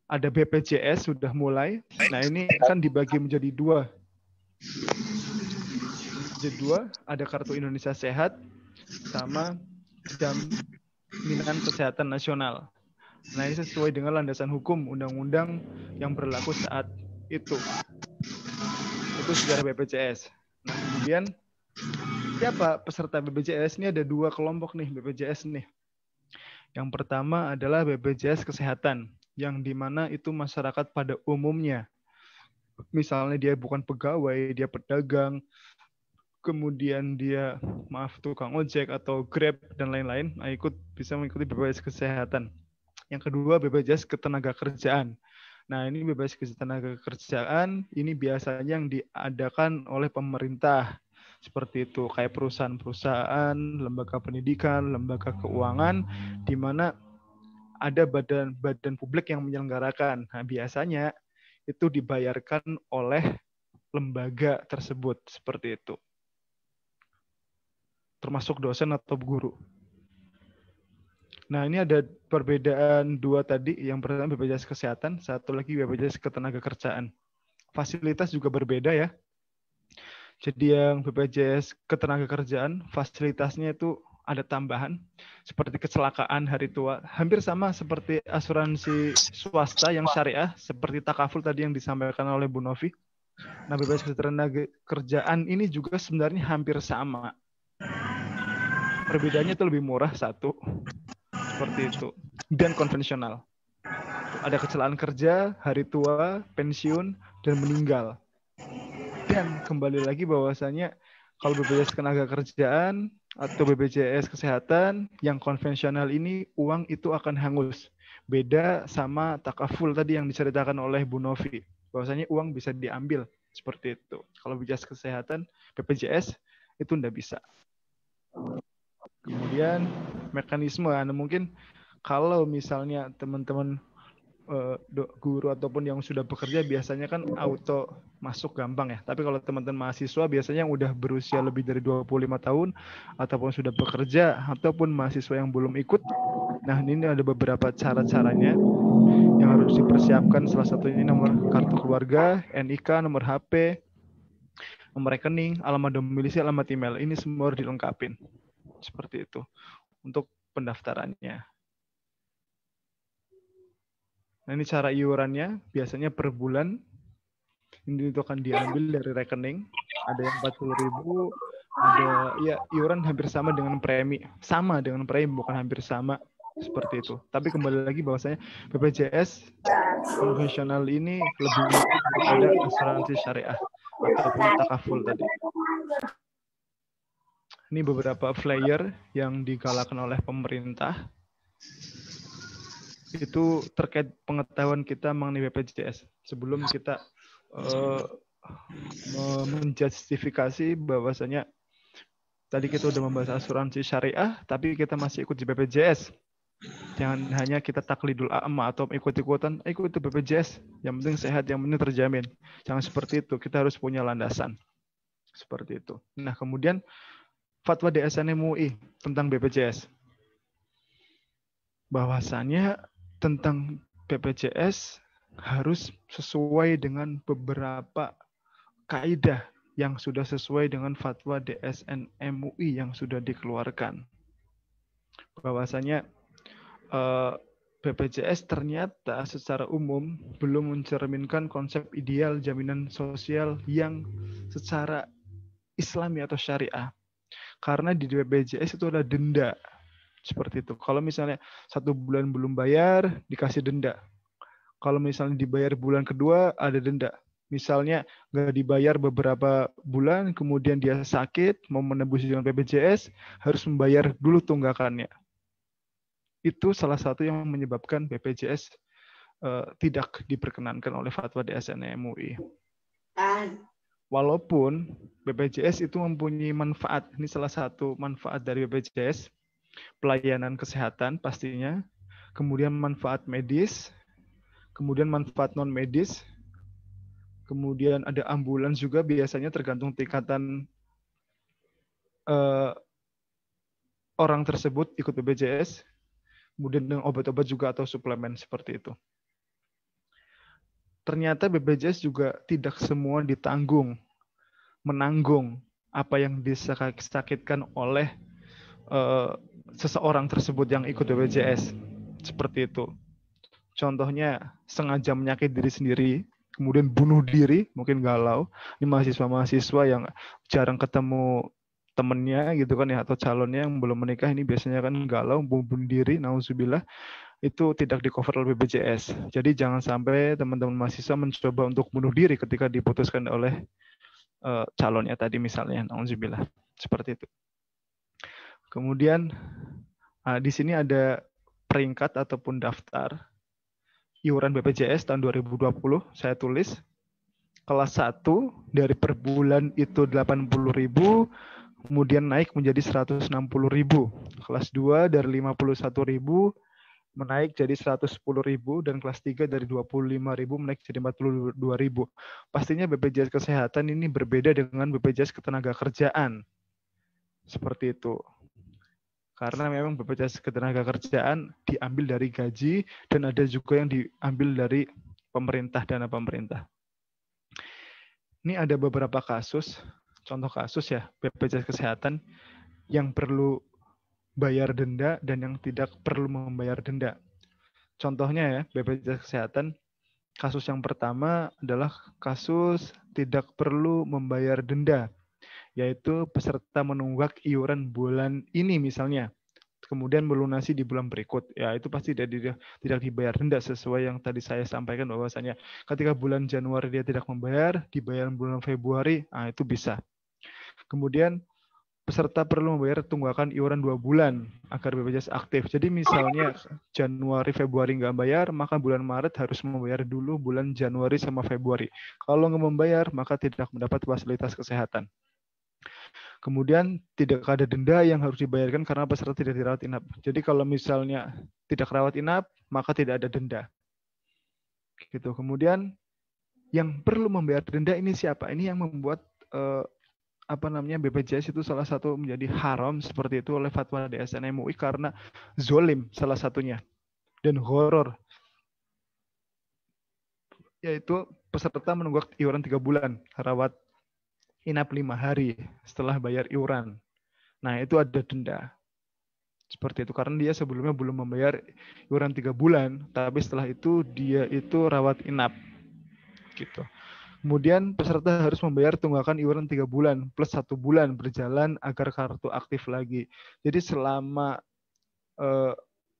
[SPEAKER 7] ada BPJS sudah mulai. Nah, ini kan dibagi menjadi dua. Jadi dua, ada Kartu Indonesia Sehat sama Jaminan Kesehatan Nasional. Nah, ini sesuai dengan landasan hukum undang-undang yang berlaku saat itu. Itu sejarah BPJS. Nah, kemudian siapa peserta BPJS? Ini ada dua kelompok nih BPJS nih. Yang pertama adalah BPJS Kesehatan, yang dimana itu masyarakat pada umumnya. Misalnya dia bukan pegawai, dia pedagang, kemudian dia tukang ojek atau Grab dan lain-lain, nah, bisa mengikuti BPJS Kesehatan. Yang kedua BPJS Ketenagakerjaan. Nah, ini BPJS Ketenagakerjaan ini biasanya yang diadakan oleh pemerintah. Seperti itu, kayak perusahaan-perusahaan, lembaga pendidikan, lembaga keuangan, di mana ada badan publik yang menyelenggarakan. Nah, biasanya itu dibayarkan oleh lembaga tersebut, seperti itu. Termasuk dosen atau guru. Nah, ini ada perbedaan dua tadi. Yang pertama BPJS Kesehatan, satu lagi BPJS Ketenagakerjaan. Fasilitas juga berbeda ya. Jadi yang BPJS Ketenagakerjaan, fasilitasnya itu ada tambahan, seperti kecelakaan, hari tua. Hampir sama seperti asuransi swasta yang syariah, seperti takaful tadi yang disampaikan oleh Bu Novi. Nah, BPJS Ketenagakerjaan ini juga sebenarnya hampir sama. Perbedaannya itu lebih murah, satu. Seperti itu. Dan konvensional. Ada kecelakaan kerja, hari tua, pensiun, dan meninggal. Dan kembali lagi bahwasanya kalau BPJS Ketenagakerjaan atau BPJS Kesehatan yang konvensional ini uang itu akan hangus. Beda sama takaful tadi yang diceritakan oleh Bu Novi. Bahwasanya uang bisa diambil. Seperti itu. Kalau BPJS Kesehatan, BPJS itu tidak bisa. Kemudian mekanisme, mungkin kalau misalnya teman-teman guru ataupun yang sudah bekerja biasanya kan auto masuk gampang ya. Tapi kalau teman-teman mahasiswa biasanya yang udah berusia lebih dari 25 tahun ataupun sudah bekerja ataupun mahasiswa yang belum ikut. Nah, ini ada beberapa cara-caranya yang harus dipersiapkan. Salah satunya nomor kartu keluarga, NIK, nomor HP, nomor rekening, alamat domisili, alamat email. Ini semua harus dilengkapin. Seperti itu untuk pendaftarannya. Nah, ini cara iurannya, biasanya per bulan. Ini itu akan diambil dari rekening. Ada yang 40.000, ada ya iuran hampir sama dengan premi. Sama dengan premi, bukan hampir sama. Seperti itu. Tapi kembali lagi bahwasanya BPJS konvensional ini lebih pada asuransi syariah ataupun takaful tadi. Ini beberapa flyer yang digalakan oleh pemerintah. Itu terkait pengetahuan kita mengenai BPJS. Sebelum kita menjustifikasi bahwasanya tadi kita udah membahas asuransi syariah, tapi kita masih ikut di BPJS. Jangan hanya kita taklidul a'ma atau ikut-ikutan, ikut BPJS. Yang penting sehat, yang penting terjamin. Jangan seperti itu. Kita harus punya landasan. Seperti itu. Nah, kemudian Fatwa DSN MUI tentang BPJS. Bahwasannya tentang BPJS harus sesuai dengan beberapa kaidah yang sudah sesuai dengan fatwa DSN MUI yang sudah dikeluarkan. Bahwasanya BPJS ternyata secara umum belum mencerminkan konsep ideal jaminan sosial yang secara Islami atau syariah. Karena di BPJS itu ada denda. Seperti itu. Kalau misalnya 1 bulan belum bayar, dikasih denda. Kalau misalnya dibayar bulan kedua, ada denda. Misalnya nggak dibayar beberapa bulan, kemudian dia sakit, mau menebus dengan BPJS, harus membayar dulu tunggakannya. Itu salah satu yang menyebabkan BPJS tidak diperkenankan oleh fatwa DSN MUI. Walaupun BPJS itu mempunyai manfaat, ini salah satu manfaat dari BPJS, pelayanan kesehatan pastinya, kemudian manfaat medis, kemudian manfaat non medis, kemudian ada ambulans juga biasanya tergantung tingkatan orang tersebut ikut BPJS, kemudian dengan obat-obat juga atau suplemen seperti itu. Ternyata BPJS juga tidak semua menanggung apa yang disakitkan oleh seseorang tersebut yang ikut BPJS. Seperti itu. Contohnya sengaja menyakiti diri sendiri, kemudian bunuh diri, mungkin galau. Ini mahasiswa-mahasiswa yang jarang ketemu temennya gitu kan ya, atau calonnya yang belum menikah, ini biasanya kan galau, bunuh diri, nauzubillah. Itu tidak di-cover oleh BPJS. Jadi jangan sampai teman-teman mahasiswa mencoba untuk bunuh diri ketika diputuskan oleh calonnya tadi misalnya, nauzubillah. Seperti itu. Kemudian di sini ada peringkat ataupun daftar iuran BPJS tahun 2020, saya tulis. Kelas 1 dari per bulan itu 80.000, kemudian naik menjadi 160.000. Kelas 2 dari 51.000 menaik jadi 110.000, dan kelas 3 dari 25.000 menaik jadi 42.000. Pastinya BPJS Kesehatan ini berbeda dengan BPJS Ketenagakerjaan. Seperti itu. Karena memang BPJS Ketenagakerjaan diambil dari gaji dan ada juga yang diambil dari pemerintah, dana pemerintah. Ini ada beberapa kasus, contoh kasus ya, BPJS Kesehatan yang perlu bayar denda dan yang tidak perlu membayar denda. Contohnya ya, BPJS Kesehatan, kasus yang pertama adalah kasus tidak perlu membayar denda, yaitu peserta menunggak iuran bulan ini misalnya, kemudian melunasi di bulan berikut. Ya, itu pasti tidak dibayar denda sesuai yang tadi saya sampaikan bahwasanya ketika bulan Januari dia tidak membayar, dibayar bulan Februari, itu bisa. Kemudian peserta perlu membayar tunggakan iuran 2 bulan agar BPJS aktif. Jadi misalnya Januari, Februari nggak bayar, maka bulan Maret harus membayar dulu bulan Januari sama Februari. Kalau nggak membayar, maka tidak mendapat fasilitas kesehatan. Kemudian tidak ada denda yang harus dibayarkan karena peserta tidak dirawat inap. Jadi kalau misalnya tidak rawat inap, maka tidak ada denda. Gitu. Kemudian yang perlu membayar denda ini siapa? Ini yang membuat BPJS itu salah satu menjadi haram seperti itu oleh fatwa DSN MUI karena zolim salah satunya dan horor, yaitu peserta menunggak iuran 3 bulan, rawat inap 5 hari setelah bayar iuran. Nah, itu ada denda. Seperti itu karena dia sebelumnya belum membayar iuran 3 bulan, tapi setelah itu dia itu rawat inap. Gitu. Kemudian peserta harus membayar tunggakan iuran 3 bulan plus 1 bulan berjalan agar kartu aktif lagi. Jadi selama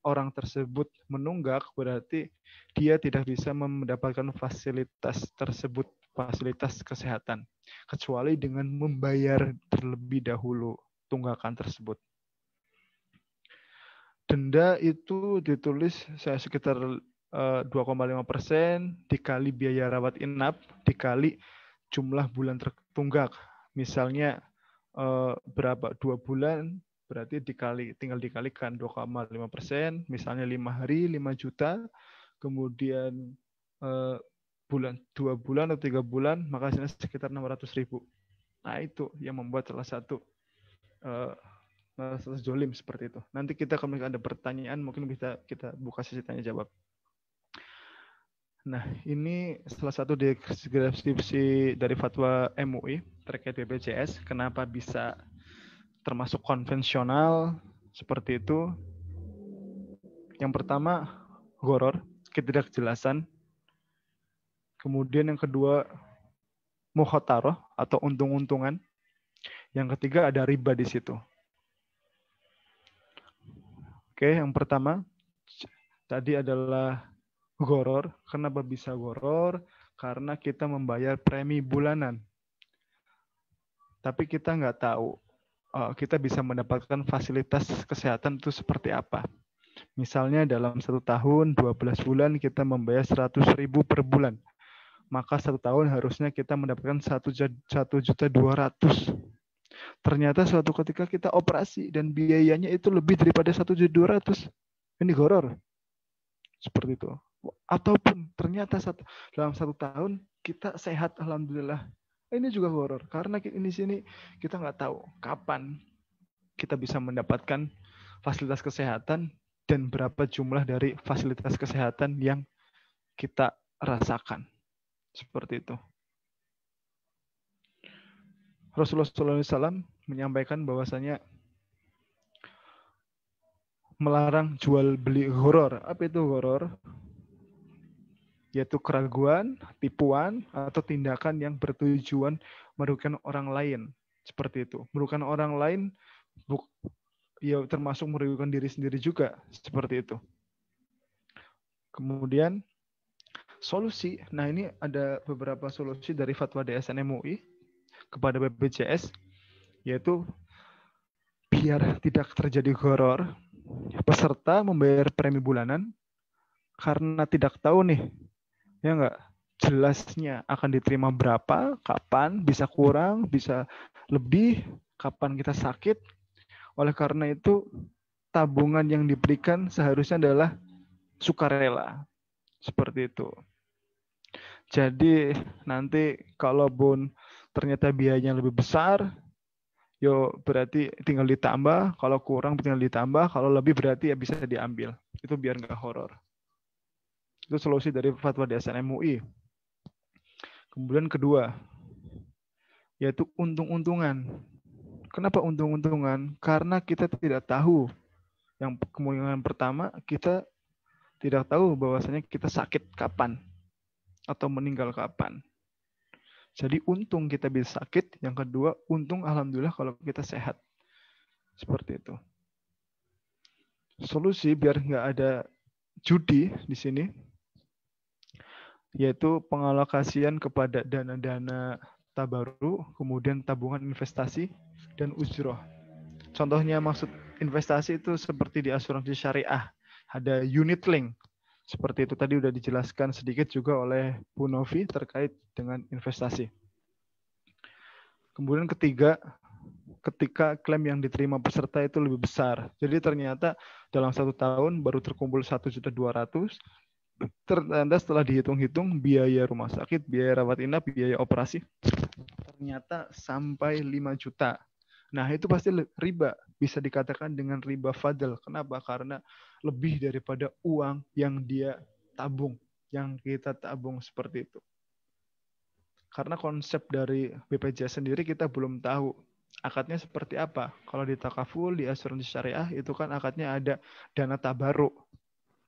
[SPEAKER 7] orang tersebut menunggak, berarti dia tidak bisa mendapatkan fasilitas tersebut, fasilitas kesehatan, kecuali dengan membayar terlebih dahulu tunggakan tersebut. Denda itu ditulis saya sekitar 2,5% dikali biaya rawat inap dikali jumlah bulan tertunggak. Misalnya berapa? 2 bulan berarti tinggal dikalikan 2,5%, misalnya 5 hari 5 juta, kemudian 2 bulan atau 3 bulan maka hasilnya sekitar 600.000. Nah, itu yang membuat salah satu zolim seperti itu. Nanti kita kalau ada pertanyaan mungkin bisa kita buka sesi tanya jawab. Nah, ini salah satu deskripsi dari fatwa MUI terkait BPJS. Kenapa bisa termasuk konvensional seperti itu? Yang pertama, gharar, ketidakjelasan. Kemudian yang kedua, mukhatarah atau untung-untungan. Yang ketiga ada riba di situ. Oke, yang pertama tadi adalah gharar. Kenapa bisa gharar? Karena kita membayar premi bulanan. Tapi kita nggak tahu kita bisa mendapatkan fasilitas kesehatan itu seperti apa. Misalnya dalam 1 tahun, 12 bulan kita membayar 100.000 per bulan. Maka 1 tahun harusnya kita mendapatkan 1.200.000. Ternyata suatu ketika kita operasi dan biayanya itu lebih daripada 1.200.000. Ini gharar. Seperti itu. Ataupun ternyata dalam 1 tahun kita sehat, alhamdulillah. Ini juga gharar. Karena di sini kita nggak tahu kapan kita bisa mendapatkan fasilitas kesehatan dan berapa jumlah dari fasilitas kesehatan yang kita rasakan. Seperti itu. Rasulullah SAW menyampaikan bahwasanya melarang jual beli gharar. Apa itu gharar? Yaitu keraguan, tipuan, atau tindakan yang bertujuan merugikan orang lain. Seperti itu. Merugikan orang lain ya termasuk merugikan diri sendiri juga. Seperti itu. Kemudian solusi. Nah, ini ada beberapa solusi dari fatwa DSN MUI kepada BPJS, yaitu biar tidak terjadi gharar, peserta membayar premi bulanan karena tidak tahu nih, ya enggak, jelasnya akan diterima berapa, kapan, bisa kurang, bisa lebih, kapan kita sakit. Oleh karena itu, tabungan yang diberikan seharusnya adalah sukarela. Seperti itu. Jadi nanti kalaupun ternyata biayanya lebih besar, berarti tinggal ditambah. Kalau kurang tinggal ditambah. Kalau lebih berarti ya bisa diambil. Itu biar nggak horor. Itu solusi dari fatwa DSN MUI. Kemudian kedua, yaitu untung-untungan. Kenapa untung-untungan? Karena kita tidak tahu. Yang kemungkinan pertama, kita tidak tahu bahwasanya kita sakit kapan atau meninggal kapan. Jadi untung kita bisa sakit. Yang kedua, untung alhamdulillah kalau kita sehat. Seperti itu. Solusi biar nggak ada judi di sini, yaitu pengalokasian kepada dana-dana tabarru, kemudian tabungan investasi, dan ujroh. Contohnya maksud investasi itu seperti di asuransi syariah. Ada unit link. Seperti itu tadi sudah dijelaskan sedikit juga oleh Bu Novi terkait dengan investasi. Kemudian ketiga, ketika klaim yang diterima peserta itu lebih besar. Jadi ternyata dalam 1 tahun baru terkumpul 1.200.000. Ternyata setelah dihitung-hitung biaya rumah sakit, biaya rawat inap, biaya operasi, ternyata sampai 5 juta. Nah, itu pasti riba. Bisa dikatakan dengan riba fadl. Kenapa? Karena lebih daripada uang yang dia tabung, yang kita tabung seperti itu. Karena konsep dari BPJS sendiri kita belum tahu akadnya seperti apa. Kalau di takaful, di asuransi syariah, itu kan akadnya ada dana tabarruk.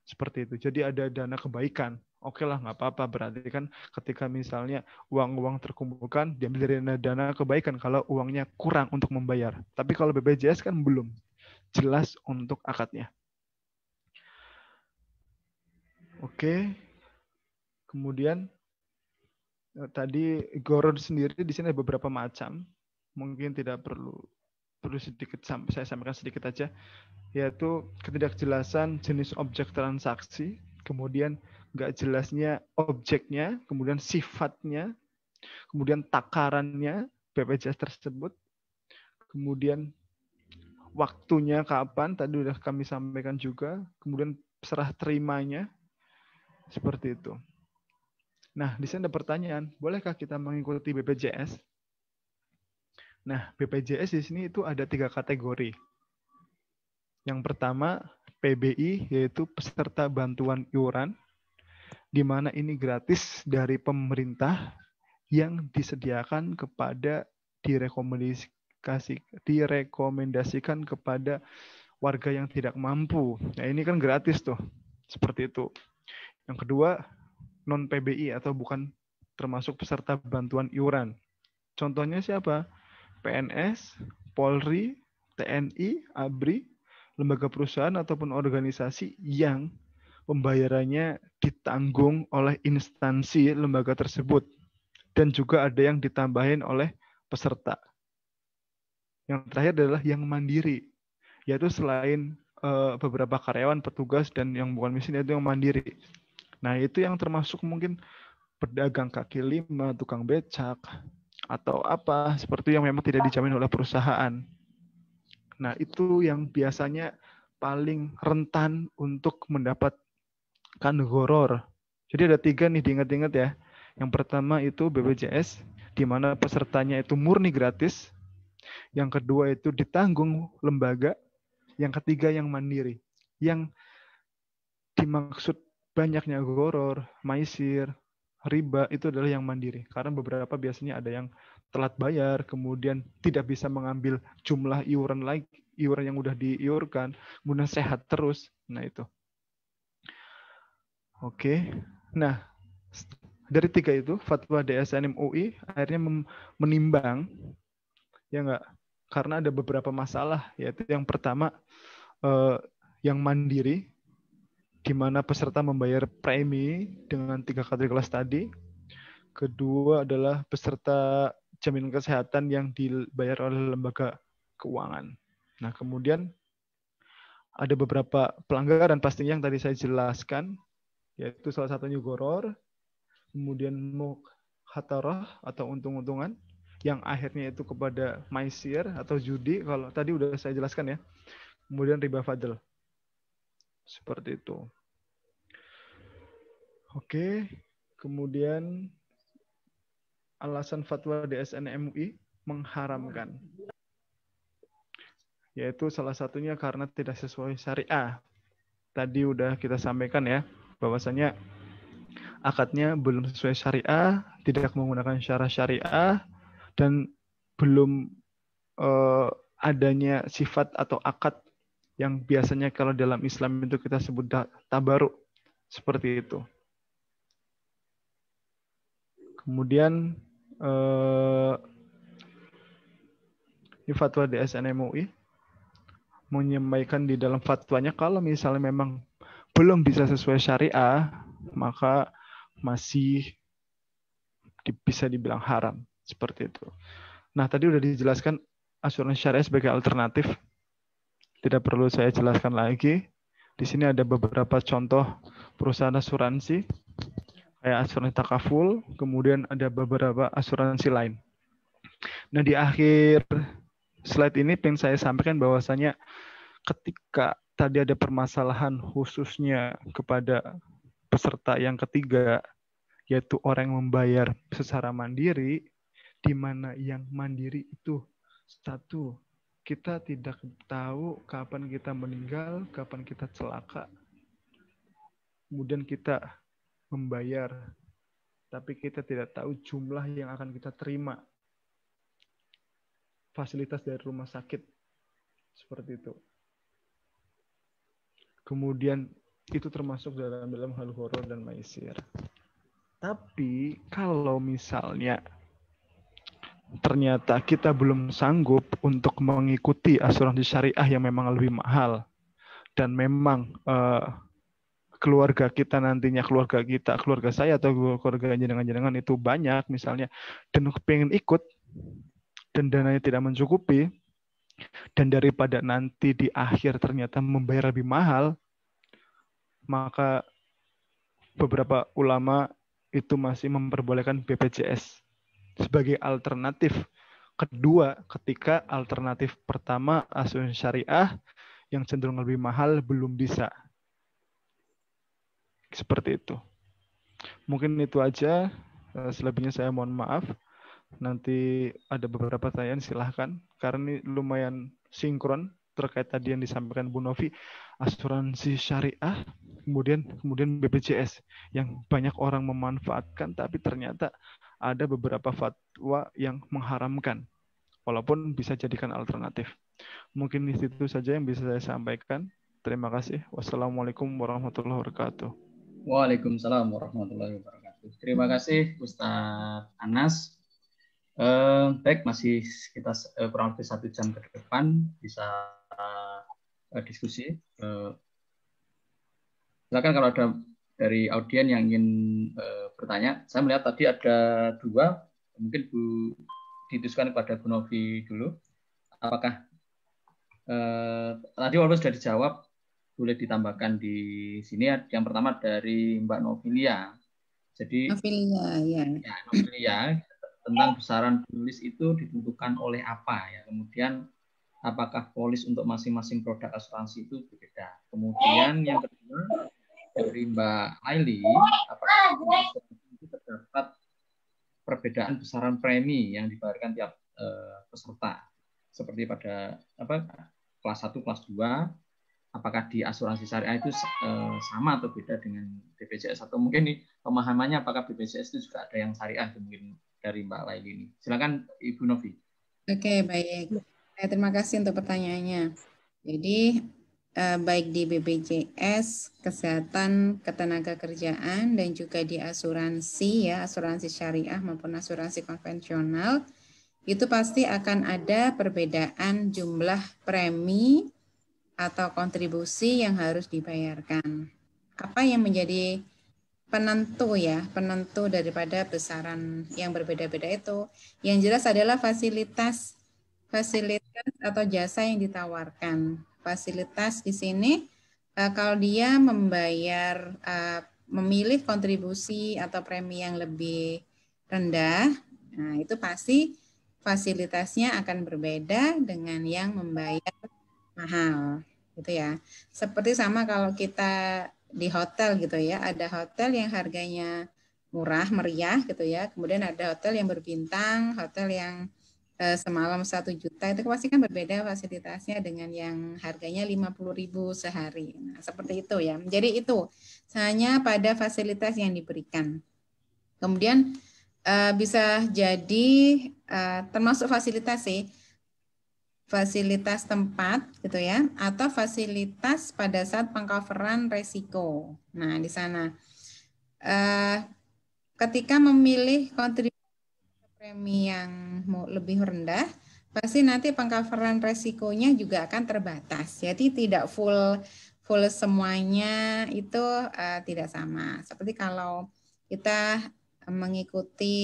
[SPEAKER 7] Seperti itu. Jadi ada dana kebaikan. Oke lah, nggak apa-apa. Berarti kan ketika misalnya uang-uang terkumpulkan, diambil dari dana kebaikan kalau uangnya kurang untuk membayar. Tapi kalau BPJS kan belum jelas untuk akadnya. Oke. Kemudian tadi gharar sendiri di sini ada beberapa macam. Mungkin tidak perlu sedikit saya sampaikan sedikit aja, yaitu ketidakjelasan jenis objek transaksi, kemudian nggak jelasnya objeknya, kemudian sifatnya, kemudian takarannya BPJS tersebut, kemudian waktunya kapan, tadi udah kami sampaikan juga, kemudian serah terimanya, seperti itu. Nah, di sini ada pertanyaan, bolehkah kita mengikuti BPJS? Nah, BPJS di sini itu ada 3 kategori. Yang pertama, PBI, yaitu peserta bantuan iuran. di mana ini gratis dari pemerintah yang disediakan kepada direkomendasikan kepada warga yang tidak mampu. Nah, ini kan gratis tuh. Seperti itu. Yang kedua, non PBI atau bukan termasuk peserta bantuan iuran. Contohnya siapa? PNS, Polri, TNI, ABRI, lembaga perusahaan ataupun organisasi yang pembayarannya ditanggung oleh instansi lembaga tersebut. Dan juga ada yang ditambahin oleh peserta. Yang terakhir adalah yang mandiri, yaitu selain beberapa karyawan, petugas, dan yang bukan miskin, itu yang mandiri. Nah, itu yang termasuk mungkin pedagang kaki lima, tukang becak, atau apa, seperti yang memang tidak dijamin oleh perusahaan. Nah, itu yang biasanya paling rentan untuk mendapatkan gharar. Jadi ada 3 nih, diingat-ingat ya. Yang pertama itu BPJS, di mana pesertanya itu murni gratis. Yang kedua itu ditanggung lembaga. Yang ketiga yang mandiri. Yang dimaksud banyaknya gharar, maisir, riba itu adalah yang mandiri. Karena beberapa biasanya ada yang telat bayar, kemudian tidak bisa mengambil jumlah iuran yang udah diiurkan, kemudian sehat terus. Nah itu. Oke. Nah, dari 3 itu, fatwa DSN MUI akhirnya menimbang, ya enggak, karena ada beberapa masalah, yaitu yang pertama, yang mandiri, di mana peserta membayar premi dengan 3 kategori kelas tadi. Kedua adalah peserta jaminan kesehatan yang dibayar oleh lembaga keuangan. Nah, kemudian ada beberapa pelanggaran pastinya yang tadi saya jelaskan, yaitu salah satunya gharar, kemudian mukhatarah atau untung-untungan, yang akhirnya itu kepada maisir atau judi, kalau tadi udah saya jelaskan ya. Kemudian riba fadl. Seperti itu. Oke, kemudian alasan fatwa DSN MUI mengharamkan, yaitu salah satunya karena tidak sesuai syariah. Tadi udah kita sampaikan ya, bahwasanya akadnya belum sesuai syariah, tidak menggunakan syarat syariah, dan belum adanya sifat atau akad yang biasanya kalau dalam Islam itu kita sebut tabaruk. Seperti itu. Kemudian di fatwa DSN MUI menyampaikan di dalam fatwanya kalau misalnya memang belum bisa sesuai syariah, maka masih bisa dibilang haram. Seperti itu. Nah, tadi udah dijelaskan asuransi syariah sebagai alternatif. Tidak perlu saya jelaskan lagi. Di sini ada beberapa contoh perusahaan asuransi, kayak asuransi takaful, kemudian ada beberapa asuransi lain. Nah, di akhir slide ini pengen saya sampaikan bahwasanya ketika tadi ada permasalahan khususnya kepada peserta yang ketiga, yaitu orang yang membayar secara mandiri, di mana yang mandiri itu satu, kita tidak tahu kapan kita meninggal, kapan kita celaka. Kemudian kita membayar, tapi kita tidak tahu jumlah yang akan kita terima. Fasilitas dari rumah sakit. Seperti itu. Kemudian itu termasuk dalam hal gharar dan maisir. Tapi kalau misalnya ternyata kita belum sanggup untuk mengikuti asuransi syariah yang memang lebih mahal, dan memang keluarga kita nantinya, keluarga saya atau keluarga jenengan itu banyak misalnya, dan pengen ikut dan dananya tidak mencukupi, dan daripada nanti di akhir ternyata membayar lebih mahal, maka beberapa ulama itu masih memperbolehkan BPJS sebagai alternatif kedua ketika alternatif pertama asuransi syariah yang cenderung lebih mahal belum bisa. Seperti itu. Mungkin itu aja. Selebihnya saya mohon maaf. Nanti ada beberapa pertanyaan, silahkan. Karena ini lumayan sinkron terkait tadi yang disampaikan Bu Novi. Asuransi syariah kemudian BPJS yang banyak orang memanfaatkan, tapi ternyata ada beberapa fatwa yang mengharamkan, walaupun bisa jadikan alternatif. Mungkin itu saja yang bisa saya sampaikan. Terima kasih. Wassalamualaikum warahmatullahi wabarakatuh.
[SPEAKER 3] Waalaikumsalam warahmatullahi wabarakatuh. Terima kasih Ustaz Anas. Baik, masih kita kurang lebih 1 jam ke depan bisa diskusi. Silakan kalau ada dari audien yang ingin bertanya. Saya melihat tadi ada 2, mungkin dituliskan kepada Bu Novi dulu. Apakah tadi walaupun sudah dijawab, boleh ditambahkan di sini. Yang pertama dari Mbak Novilia. Jadi
[SPEAKER 4] Novilia, ya.
[SPEAKER 3] Novilia, tentang besaran polis itu ditentukan oleh apa ya? Kemudian apakah polis untuk masing-masing produk asuransi itu berbeda? Kemudian yang kedua dari Mbak Aili, apakah itu terdapat perbedaan besaran premi yang dibayarkan tiap peserta? Seperti pada kelas 1, kelas 2, apakah di asuransi syariah itu sama atau beda dengan BPJS, atau mungkin nih pemahamannya apakah BPJS itu juga ada yang syariah, mungkin dari Mbak Laili ini. Silakan Ibu Novi.
[SPEAKER 4] Oke, baik. Terima kasih untuk pertanyaannya. Jadi baik di BPJS, kesehatan, ketenagakerjaan, dan juga di asuransi ya, asuransi syariah maupun asuransi konvensional, itu pasti akan ada perbedaan jumlah premi atau kontribusi yang harus dibayarkan. Apa yang menjadi penentu ya, penentu daripada besaran yang berbeda-beda itu? Yang jelas adalah fasilitas atau jasa yang ditawarkan. Fasilitas di sini kalau dia memilih kontribusi atau premi yang lebih rendah, nah itu pasti fasilitasnya akan berbeda dengan yang membayar mahal, gitu ya. Seperti sama kalau kita di hotel gitu ya, ada hotel yang harganya murah meriah gitu ya, kemudian ada hotel yang berbintang, hotel yang semalam 1 juta, itu pasti kan berbeda fasilitasnya dengan yang harganya 50.000 sehari. Nah, seperti itu ya. Jadi itu hanya pada fasilitas yang diberikan. Kemudian bisa jadi termasuk fasilitas sih, fasilitas tempat gitu ya, atau fasilitas pada saat pengcoveran resiko. Nah, di sana ketika memilih kontribusi premi yang lebih rendah, pasti nanti pengcoveran resikonya juga akan terbatas. Jadi tidak full semuanya itu tidak sama. Seperti kalau kita mengikuti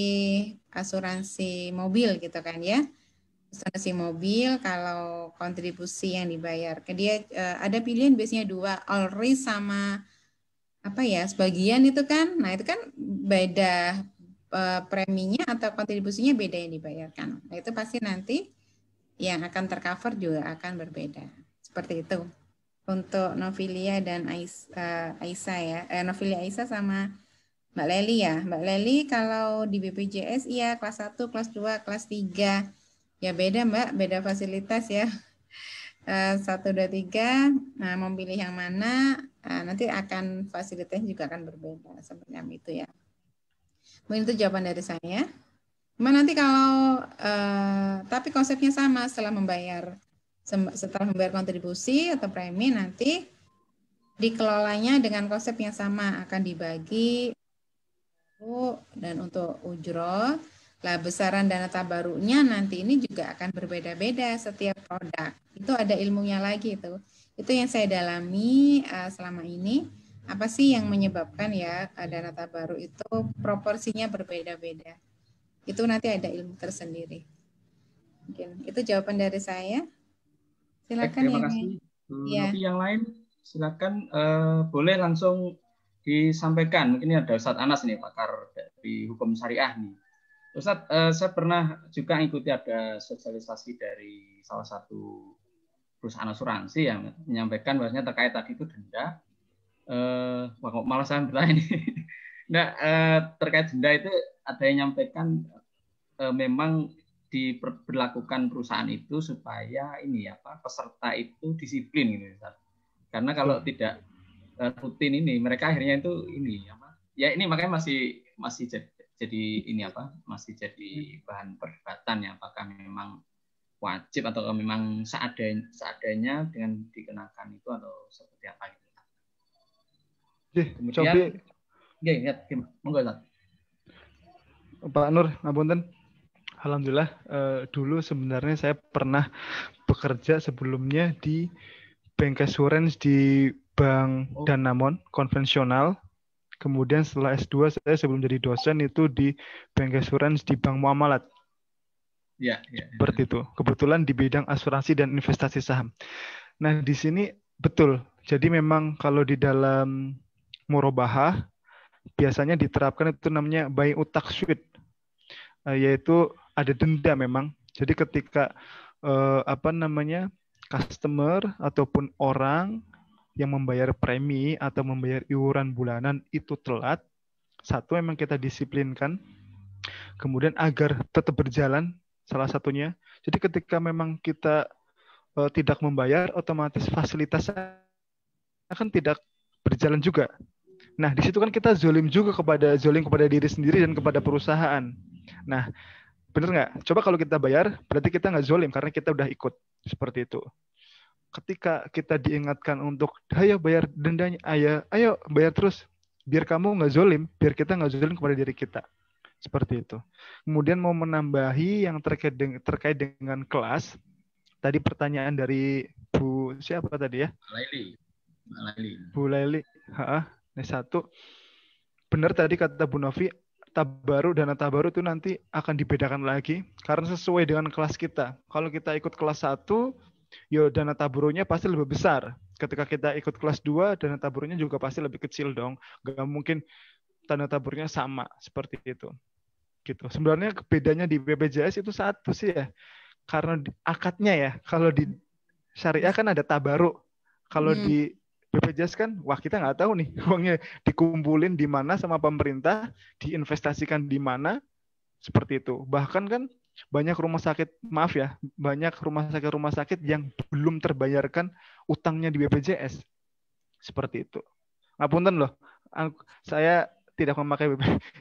[SPEAKER 4] asuransi mobil gitu kan ya. Asuransi mobil, kalau kontribusi yang dibayar ke dia ada pilihan biasanya 2, all risk sama apa ya, sebagian itu kan. Nah, itu kan beda preminya atau kontribusinya beda yang dibayarkan. Nah, itu pasti nanti yang akan tercover juga akan berbeda. Seperti itu. Untuk Novilia dan Aisyah ya. Novilia Aisyah sama Mbak Leli ya. Mbak Leli kalau di BPJS iya kelas 1, kelas 2, kelas 3. Ya beda Mbak, beda fasilitas ya. 1, 2, 3, nah memilih yang mana, nanti akan fasilitasnya juga akan berbeda. Seperti itu ya. Mungkin itu jawaban dari saya. Cuma nanti kalau, tapi konsepnya sama setelah membayar kontribusi atau premi, nanti dikelolanya dengan konsep yang sama, akan dibagi dan untuk ujroh. Lah besaran dana tabarunya nanti ini juga akan berbeda-beda setiap produk. Itu ada ilmunya lagi itu. Itu yang saya dalami selama ini. Apa sih yang menyebabkan ya dana tabaruk itu proporsinya berbeda-beda. Itu nanti ada ilmu tersendiri. Mungkin itu jawaban dari saya. Silakan.
[SPEAKER 3] Terima kasih.
[SPEAKER 4] Ya.
[SPEAKER 3] Novi yang lain silakan boleh langsung disampaikan. Mungkin ada Ustaz Anas nih, pakar dari hukum syariah nih. Ustaz, saya pernah juga ikuti ada sosialisasi dari salah satu perusahaan asuransi yang menyampaikan bahwasanya terkait tadi itu denda. Malah saya bertanya ini. Nah, terkait denda itu ada yang menyampaikan memang diberlakukan perusahaan itu supaya ini peserta itu disiplin gitu, Ustaz. Karena kalau tidak rutin ini, mereka akhirnya itu ini apa? Ya ini makanya masih jadi ini apa? Masih jadi bahan perdebatan ya, apakah memang wajib atau memang seadanya dengan dikenakan itu atau seperti apa gitu. Kemudian ya, monggo
[SPEAKER 7] Pak Nur, ngapunten. Alhamdulillah, dulu sebenarnya saya pernah bekerja sebelumnya di Bank Assurance di Bank Danamon konvensional. Kemudian setelah S2 saya sebelum jadi dosen itu di Bank Assurance di Bank Muamalat.
[SPEAKER 3] Ya.
[SPEAKER 7] Seperti itu. Kebetulan di bidang asuransi dan investasi saham. Nah, di sini betul. Jadi memang kalau di dalam murabahah biasanya diterapkan itu namanya bai'ut takswid. Yaitu ada denda memang. Jadi ketika customer ataupun orang yang membayar premi atau membayar iuran bulanan itu telat, satu memang kita disiplinkan. Kemudian agar tetap berjalan salah satunya. Jadi ketika memang kita tidak membayar, otomatis fasilitasnya akan tidak berjalan juga. Nah, di situ kan kita zolim kepada diri sendiri dan kepada perusahaan. Nah, benar nggak? Coba kalau kita bayar, berarti kita nggak zolim karena kita udah ikut. Seperti itu. Ketika kita diingatkan untuk, ayo bayar dendanya, ayo bayar terus. Biar kamu nggak zolim, biar kita nggak zolim kepada diri kita. Seperti itu. Kemudian mau menambahi yang terkait dengan kelas. Tadi pertanyaan dari Bu siapa tadi ya? Bu Laili. Satu. Benar tadi kata Bu Novi, tabaru, dana tabaru itu nanti akan dibedakan lagi karena sesuai dengan kelas kita. Kalau kita ikut kelas 1, ya dana tabarunya pasti lebih besar. Ketika kita ikut kelas 2, dana tabarunya juga pasti lebih kecil dong. Gak mungkin dana tabarunya sama seperti itu. Gitu. Sebenarnya bedanya di BPJS itu satu sih ya. Karena akadnya ya, kalau di syariah kan ada tabaru. Kalau di BPJS kan, wah kita nggak tahu nih uangnya dikumpulin di mana sama pemerintah, diinvestasikan di mana, seperti itu. Bahkan kan banyak rumah sakit yang belum terbayarkan utangnya di BPJS, seperti itu. Ngapunten loh, saya tidak memakai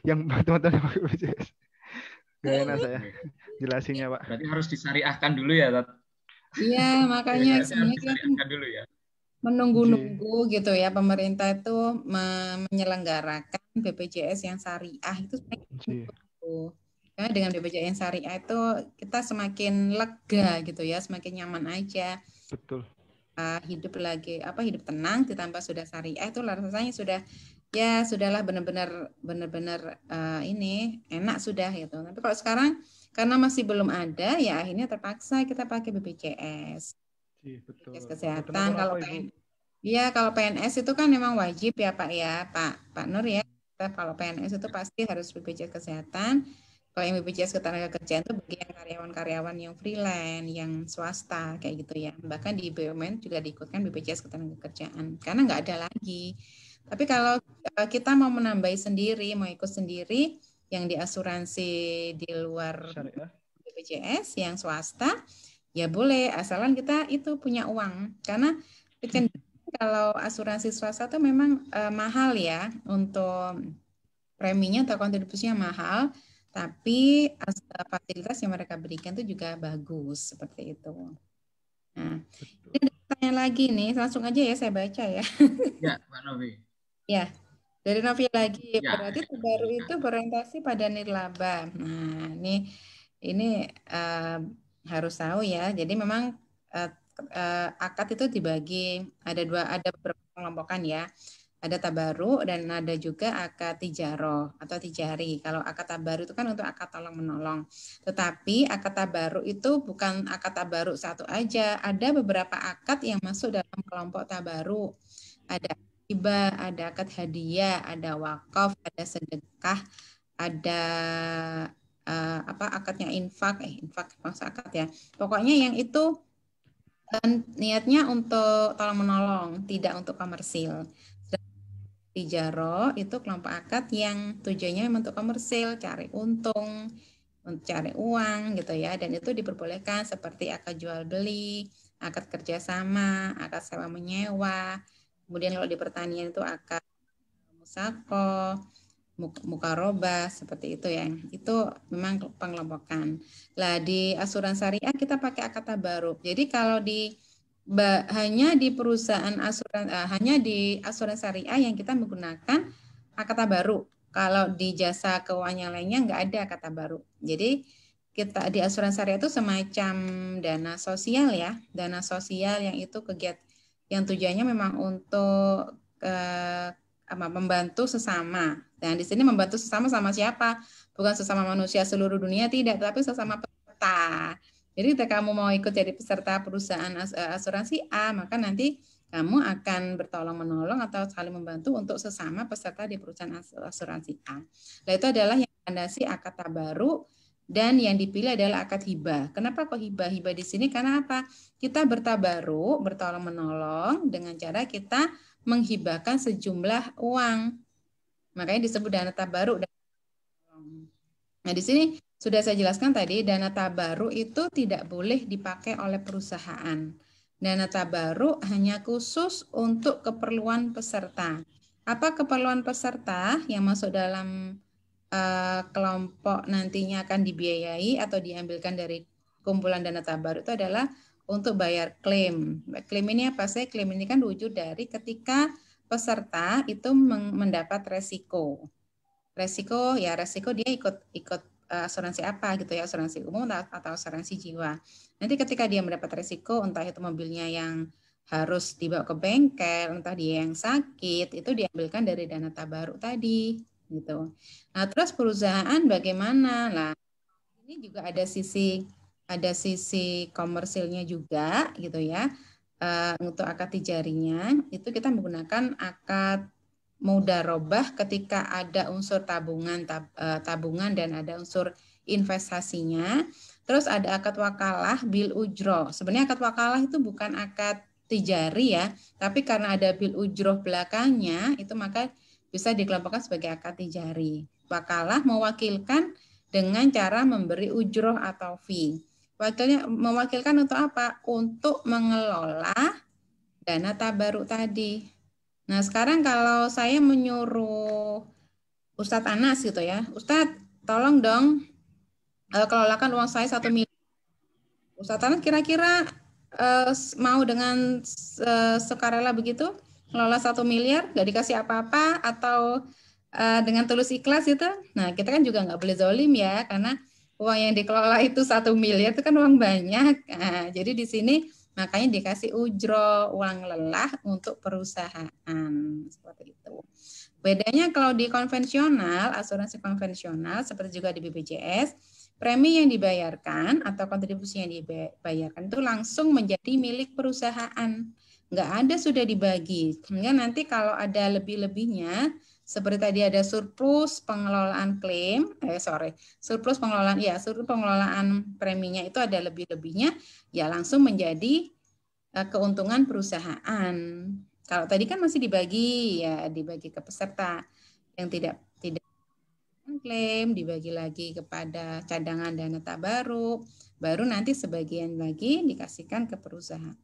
[SPEAKER 7] yang teman-teman memakai BPJS. Gak enak saya jelasinnya, Pak.
[SPEAKER 3] Berarti harus disyariahkan dulu ya, Tat?
[SPEAKER 4] Iya, makanya sebenarnya
[SPEAKER 3] disyariahkan dulu ya.
[SPEAKER 4] Menunggu-nunggu gitu ya, pemerintah itu menyelenggarakan BPJS yang syariah itu sebenarnya karena dengan BPJS yang syariah itu kita semakin lega gitu ya, semakin nyaman aja.
[SPEAKER 7] Betul.
[SPEAKER 4] Hidup tenang ditambah sudah syariah itu rasanya sudahlah benar-benar ini enak sudah gitu. Tapi kalau sekarang karena masih belum ada ya akhirnya terpaksa kita pakai BPJS.
[SPEAKER 7] Betul.
[SPEAKER 4] Kesehatan. Kalau PNS itu kan memang wajib ya Pak Nur ya. Kalau PNS itu pasti harus BPJS kesehatan. Kalau yang BPJS ketenagakerjaan itu bagi yang karyawan-karyawan yang freelance, yang swasta kayak gitu ya. Bahkan di BUMN juga diikutkan BPJS ketenagakerjaan karena nggak ada lagi. Tapi kalau kita mau menambahi sendiri, mau ikut sendiri yang di asuransi di luar BPJS yang swasta, ya boleh, asalan kita itu punya uang. Karena kalau asuransi swasta itu memang mahal ya, untuk preminya atau kontribusinya mahal, tapi fasilitas yang mereka berikan itu juga bagus, seperti itu. Nah, ini ada pertanyaan lagi nih, langsung aja ya saya baca ya.
[SPEAKER 3] Ya, Mbak Novi.
[SPEAKER 4] Ya, dari Novi lagi, berarti terbaru itu berorientasi pada nirlaba. Nah, ini harus tahu ya. Jadi memang akad itu dibagi ada beberapa pengelompokan ya. Ada tabaru dan ada juga akad tijaroh atau tijari. Kalau akad tabaru itu kan untuk akad tolong menolong. Tetapi akad tabaru itu bukan akad tabaru satu aja. Ada beberapa akad yang masuk dalam kelompok tabaru. Ada hibah, ada akad hadiah, ada wakaf, ada sedekah, ada akadnya infak maksud akad ya. Pokoknya yang itu niatnya untuk tolong menolong, tidak untuk komersil. Tijaro itu kelompok akad yang tujuannya memang untuk komersil, cari untung, cari uang gitu ya, dan itu diperbolehkan seperti akad jual beli, akad kerjasama, akad sewa menyewa, Kemudian kalau di pertanian itu akad musako, mukarobah, seperti itu ya. Itu memang pengelompokan. Lah di asuransi syariah kita pakai akad tabaruk. Jadi kalau hanya di perusahaan hanya di asuransi syariah yang kita menggunakan akad tabaruk. Kalau di jasa keuangan yang lainnya nggak ada akad tabaruk. Jadi kita di asuransi syariah itu semacam dana sosial ya, dana sosial yang itu kegiatan yang tujuannya memang untuk membantu sesama. Dan di sini membantu sesama sama siapa? Bukan sesama manusia seluruh dunia, tidak, tapi sesama peserta. Jadi ketika kamu mau ikut jadi peserta perusahaan asuransi A, maka nanti kamu akan bertolong-menolong atau saling membantu untuk sesama peserta di perusahaan asuransi A. Nah, itu adalah yang landasi akad tabaruk dan yang dipilih adalah akad hibah. Kenapa kok hibah? Hibah di sini karena apa? Kita bertabaruk, bertolong-menolong dengan cara kita menghibahkan sejumlah uang. Makanya disebut dana tabaruk. Nah, di sini sudah saya jelaskan tadi, dana tabaruk itu tidak boleh dipakai oleh perusahaan. Dana tabaruk hanya khusus untuk keperluan peserta. Apa keperluan peserta yang masuk dalam kelompok nantinya akan dibiayai atau diambilkan dari kumpulan dana tabaruk itu adalah untuk bayar klaim. Klaim ini apa sih? Klaim ini kan wujud dari ketika peserta itu mendapat resiko. Resiko dia ikut asuransi apa gitu ya, asuransi umum atau asuransi jiwa. Nanti ketika dia mendapat resiko, entah itu mobilnya yang harus dibawa ke bengkel, entah dia yang sakit, itu diambilkan dari dana tabaruk tadi gitu. Nah, terus perusahaan bagaimana? Lah, ini juga ada sisi komersilnya juga gitu ya. Untuk akad tijarinya itu kita menggunakan akad mudarobah ketika ada unsur tabungan dan ada unsur investasinya. Terus ada akad wakalah bil ujroh. Sebenarnya akad wakalah itu bukan akad tijari ya, tapi karena ada bil ujroh belakangnya itu maka bisa dikelompokkan sebagai akad tijari. Wakalah mewakilkan dengan cara memberi ujroh atau fee. Mewakilkan untuk apa? Untuk mengelola dana tabaruk tadi. Nah, sekarang kalau saya menyuruh Ustadz Anas gitu ya, Ustadz tolong dong kelolakan uang saya 1 miliar. Ustadz Anas kira-kira mau dengan sukarela begitu, ngelola 1 miliar, gak dikasih apa-apa, atau dengan tulus ikhlas gitu. Nah, kita kan juga nggak boleh zolim ya, karena uang yang dikelola itu 1 miliar itu kan uang banyak. Nah, jadi di sini makanya dikasih ujro, uang lelah untuk perusahaan. Seperti itu. Bedanya kalau di konvensional, asuransi konvensional, seperti juga di BPJS, premi yang dibayarkan atau kontribusi yang dibayarkan itu langsung menjadi milik perusahaan. Nggak ada sudah dibagi. Kemudian nanti kalau ada lebih-lebihnya, seperti tadi ada surplus pengelolaan klaim, surplus pengelolaan preminya itu ada lebih-lebihnya, ya langsung menjadi keuntungan perusahaan. Kalau tadi kan masih dibagi ke peserta yang tidak klaim, dibagi lagi kepada cadangan dana tabaruk, baru nanti sebagian lagi dikasihkan ke perusahaan.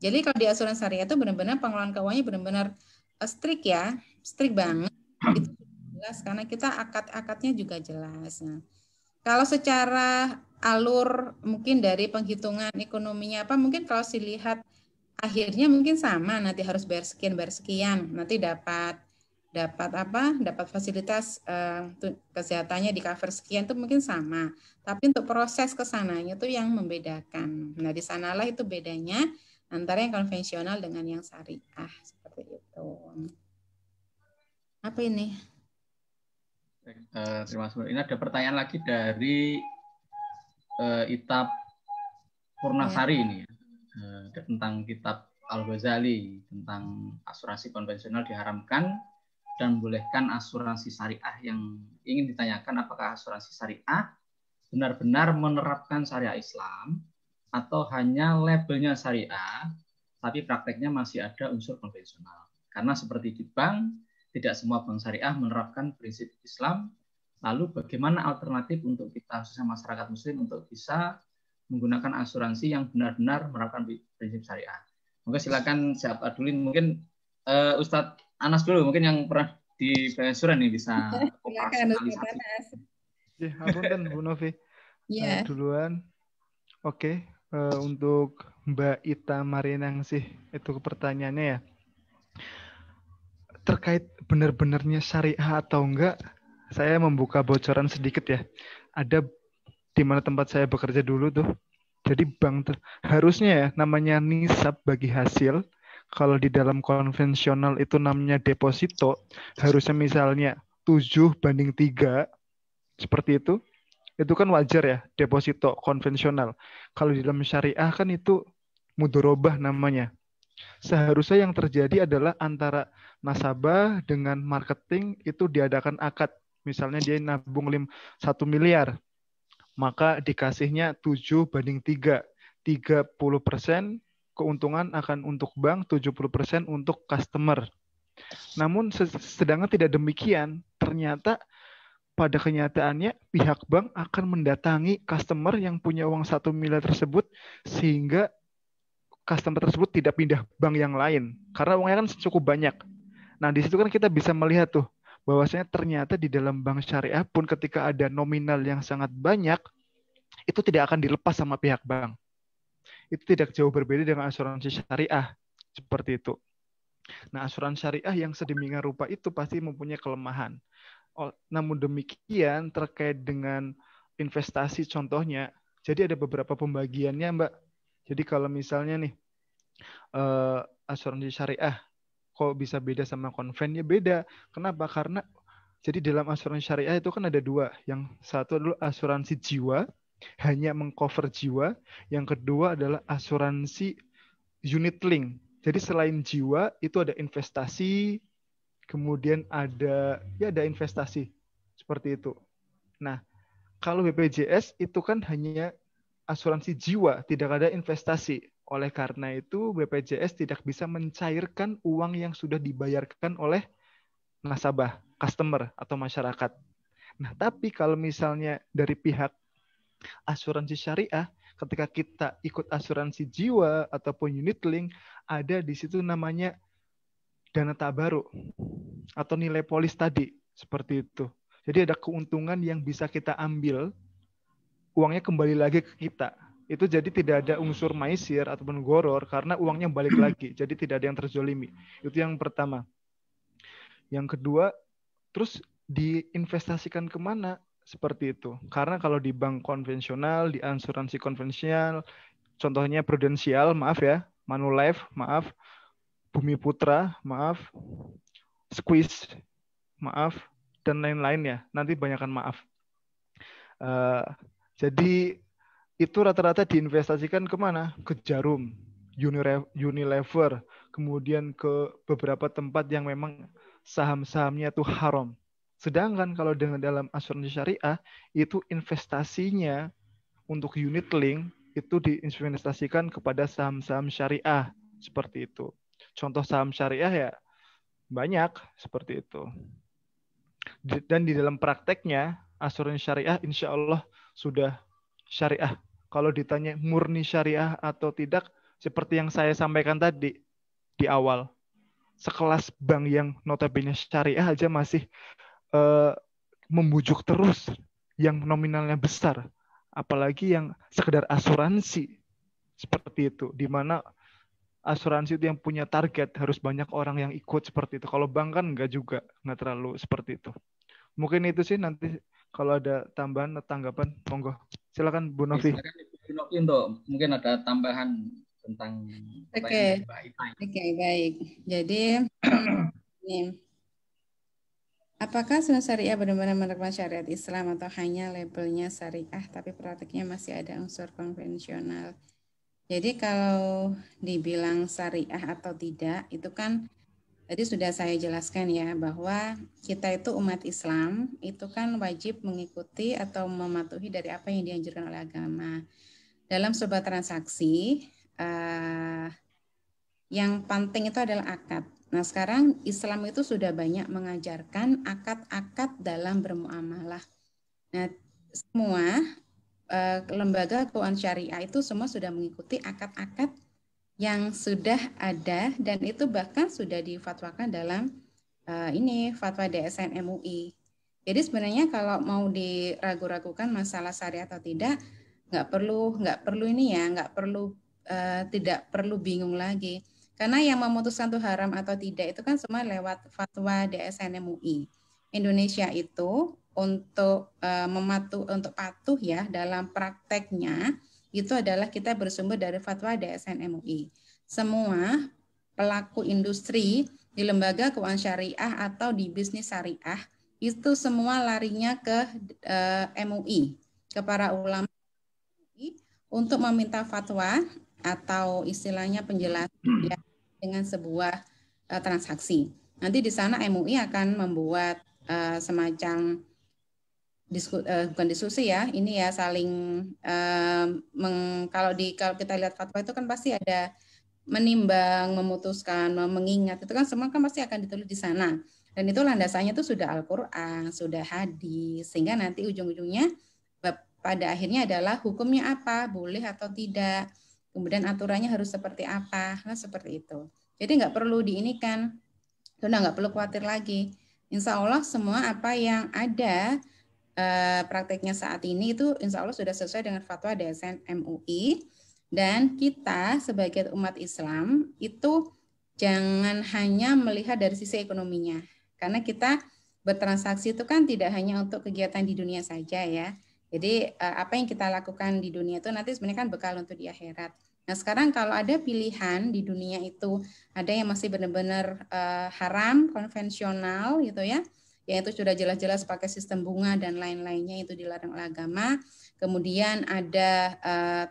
[SPEAKER 4] Jadi kalau di asuransi syariah itu benar-benar pengelolaan keuangannya benar-benar strict ya, strict banget. Itu jelas karena kita akad-akadnya juga jelas. Nah, kalau secara alur mungkin dari penghitungan ekonominya apa, mungkin kalau dilihat akhirnya mungkin sama, nanti harus bayar sekian, nanti dapat fasilitas kesehatannya di cover sekian itu mungkin sama. Tapi untuk proses ke sananya itu yang membedakan. Nah, di sanalah itu bedanya antara yang konvensional dengan yang syariah, seperti itu. Apa ini?
[SPEAKER 3] Terima kasih. Ini ada pertanyaan lagi dari Itap Purnasari ini ya. Tentang kitab Al-Ghazali tentang asuransi konvensional diharamkan dan bolehkan asuransi syariah. Yang ingin ditanyakan apakah asuransi syariah benar-benar menerapkan syariah Islam atau hanya labelnya syariah, tapi prakteknya masih ada unsur konvensional. Karena seperti di bank, tidak semua bank syariah menerapkan prinsip Islam. Lalu bagaimana alternatif untuk kita, khususnya masyarakat muslim, untuk bisa menggunakan asuransi yang benar-benar menerapkan prinsip syariah? Mungkin silakan siapa dulu, mungkin Ustadz Anas dulu, mungkin yang pernah di Bayasuran nih bisa
[SPEAKER 4] Silakan Ustaz
[SPEAKER 3] operasionalisasi.
[SPEAKER 4] Anas.
[SPEAKER 7] Ya, apunten Bu Novi.
[SPEAKER 4] Iya.
[SPEAKER 7] Duluan. Oke, untuk Mbak Ita Mariningsih itu pertanyaannya ya. Terkait benar-benarnya syariah atau enggak, saya membuka bocoran sedikit ya. Ada di mana tempat saya bekerja dulu tuh. Jadi bank harusnya ya namanya nisab bagi hasil. Kalau di dalam konvensional itu namanya deposito, harusnya misalnya 7:3 seperti itu. Itu kan wajar ya, deposito konvensional. Kalau di dalam syariah kan itu mudorobah namanya. Seharusnya yang terjadi adalah antara nasabah dengan marketing itu diadakan akad. Misalnya dia nabung 1 miliar, maka dikasihnya 7:3. 30% keuntungan akan untuk bank, 70% untuk customer. Namun sedangkan tidak demikian, ternyata pada kenyataannya pihak bank akan mendatangi customer yang punya uang 1 miliar tersebut sehingga customer tersebut tidak pindah bank yang lain karena uangnya kan cukup banyak. Nah, di situ kan kita bisa melihat tuh bahwasanya ternyata di dalam bank syariah pun ketika ada nominal yang sangat banyak itu tidak akan dilepas sama pihak bank. Itu tidak jauh berbeda dengan asuransi syariah seperti itu. Nah, asuransi syariah yang sedemikian rupa itu pasti mempunyai kelemahan. Namun demikian terkait dengan investasi contohnya, jadi ada beberapa pembagiannya Mbak. Jadi kalau misalnya nih asuransi syariah kok bisa beda sama konven? Ya beda. Kenapa? Karena jadi dalam asuransi syariah itu kan ada dua. Yang satu adalah asuransi jiwa, hanya mengcover jiwa. Yang kedua adalah asuransi unit link. Jadi selain jiwa itu ada investasi, kemudian ada investasi seperti itu. Nah, kalau BPJS itu kan hanya asuransi jiwa, tidak ada investasi. Oleh karena itu BPJS tidak bisa mencairkan uang yang sudah dibayarkan oleh nasabah, customer atau masyarakat. Nah, tapi kalau misalnya dari pihak asuransi syariah, ketika kita ikut asuransi jiwa ataupun unit link, ada di situ namanya dana tabaruk atau nilai polis tadi, seperti itu. Jadi ada keuntungan yang bisa kita ambil, uangnya kembali lagi ke kita. Itu jadi tidak ada unsur maisir ataupun goror karena uangnya balik lagi. Jadi tidak ada yang terzolimi. Itu yang pertama. Yang kedua, terus diinvestasikan kemana? Seperti itu. Karena kalau di bank konvensional, di asuransi konvensional, contohnya Prudensial, maaf ya, Manulife, maaf, Bumi Putra, maaf, Squeeze, maaf, dan lain-lain ya. Nanti banyakkan maaf. Jadi itu rata-rata diinvestasikan kemana? Ke Jarum, Unilever, kemudian ke beberapa tempat yang memang saham-sahamnya itu haram. Sedangkan kalau dengan dalam asuransi syariah, itu investasinya untuk unit link itu diinvestasikan kepada saham-saham syariah. Seperti itu. Contoh saham syariah ya banyak seperti itu. Dan di dalam prakteknya, asuransi syariah insya Allah sudah syariah. Kalau ditanya murni syariah atau tidak, seperti yang saya sampaikan tadi di awal. Sekelas bank yang notabene syariah aja masih membujuk terus yang nominalnya besar. Apalagi yang sekedar asuransi. Seperti itu. Di mana asuransi itu yang punya target harus banyak orang yang ikut seperti itu. Kalau bank kan enggak juga, enggak terlalu seperti itu. Mungkin itu sih, nanti kalau ada tambahan atau tanggapan, monggo. Silakan Bu Novi.
[SPEAKER 3] Silakan Bu Novi untuk mungkin ada tambahan tentang
[SPEAKER 4] Oke, baik. Jadi ini, apakah asuransi syariah benar-benar menerima syariat Islam atau hanya labelnya syariah tapi praktiknya masih ada unsur konvensional? Jadi kalau dibilang syariah atau tidak, itu kan tadi sudah saya jelaskan ya, bahwa kita itu umat Islam, itu kan wajib mengikuti atau mematuhi dari apa yang dianjurkan oleh agama. Dalam sebuah transaksi, yang penting itu adalah akad. Nah, sekarang Islam itu sudah banyak mengajarkan akad-akad dalam bermuamalah. Nah, semua lembaga keuangan syariah itu semua sudah mengikuti akad-akad yang sudah ada dan itu bahkan sudah difatwakan dalam ini fatwa DSN MUI. Jadi sebenarnya kalau mau diragu-ragukan masalah syariah atau tidak, nggak perlu ini ya, tidak perlu bingung lagi. Karena yang memutuskan itu haram atau tidak itu kan semua lewat fatwa DSN MUI. Indonesia itu untuk untuk patuh ya dalam prakteknya itu adalah kita bersumber dari fatwa DSN MUI. Semua pelaku industri di lembaga keuangan syariah atau di bisnis syariah itu semua larinya ke MUI, ke para ulama MUI untuk meminta fatwa atau istilahnya penjelasan ya, dengan sebuah transaksi. Nanti di sana MUI akan membuat semacam bukan diskusi ya, ini ya saling kalau kita lihat fatwa itu kan pasti ada menimbang, memutuskan, mengingat, itu kan semua kan pasti akan ditulis di sana. Dan itu landasannya itu sudah Al-Quran, sudah hadis, sehingga nanti ujung-ujungnya pada akhirnya adalah hukumnya apa, boleh atau tidak, kemudian aturannya harus seperti apa, nah seperti itu. Jadi nggak perlu diinikan, sudah nggak perlu khawatir lagi. Insya Allah semua apa yang ada prakteknya saat ini itu insya Allah sudah sesuai dengan fatwa DSN MUI, dan kita sebagai umat Islam itu jangan hanya melihat dari sisi ekonominya. Karena kita bertransaksi itu kan tidak hanya untuk kegiatan di dunia saja ya. Jadi apa yang kita lakukan di dunia itu nanti sebenarnya kan bekal untuk di akhirat. Nah sekarang kalau ada pilihan di dunia itu ada yang masih benar-benar haram, konvensional gitu ya, yaitu sudah jelas-jelas pakai sistem bunga dan lain-lainnya itu dilarang oleh agama. Kemudian ada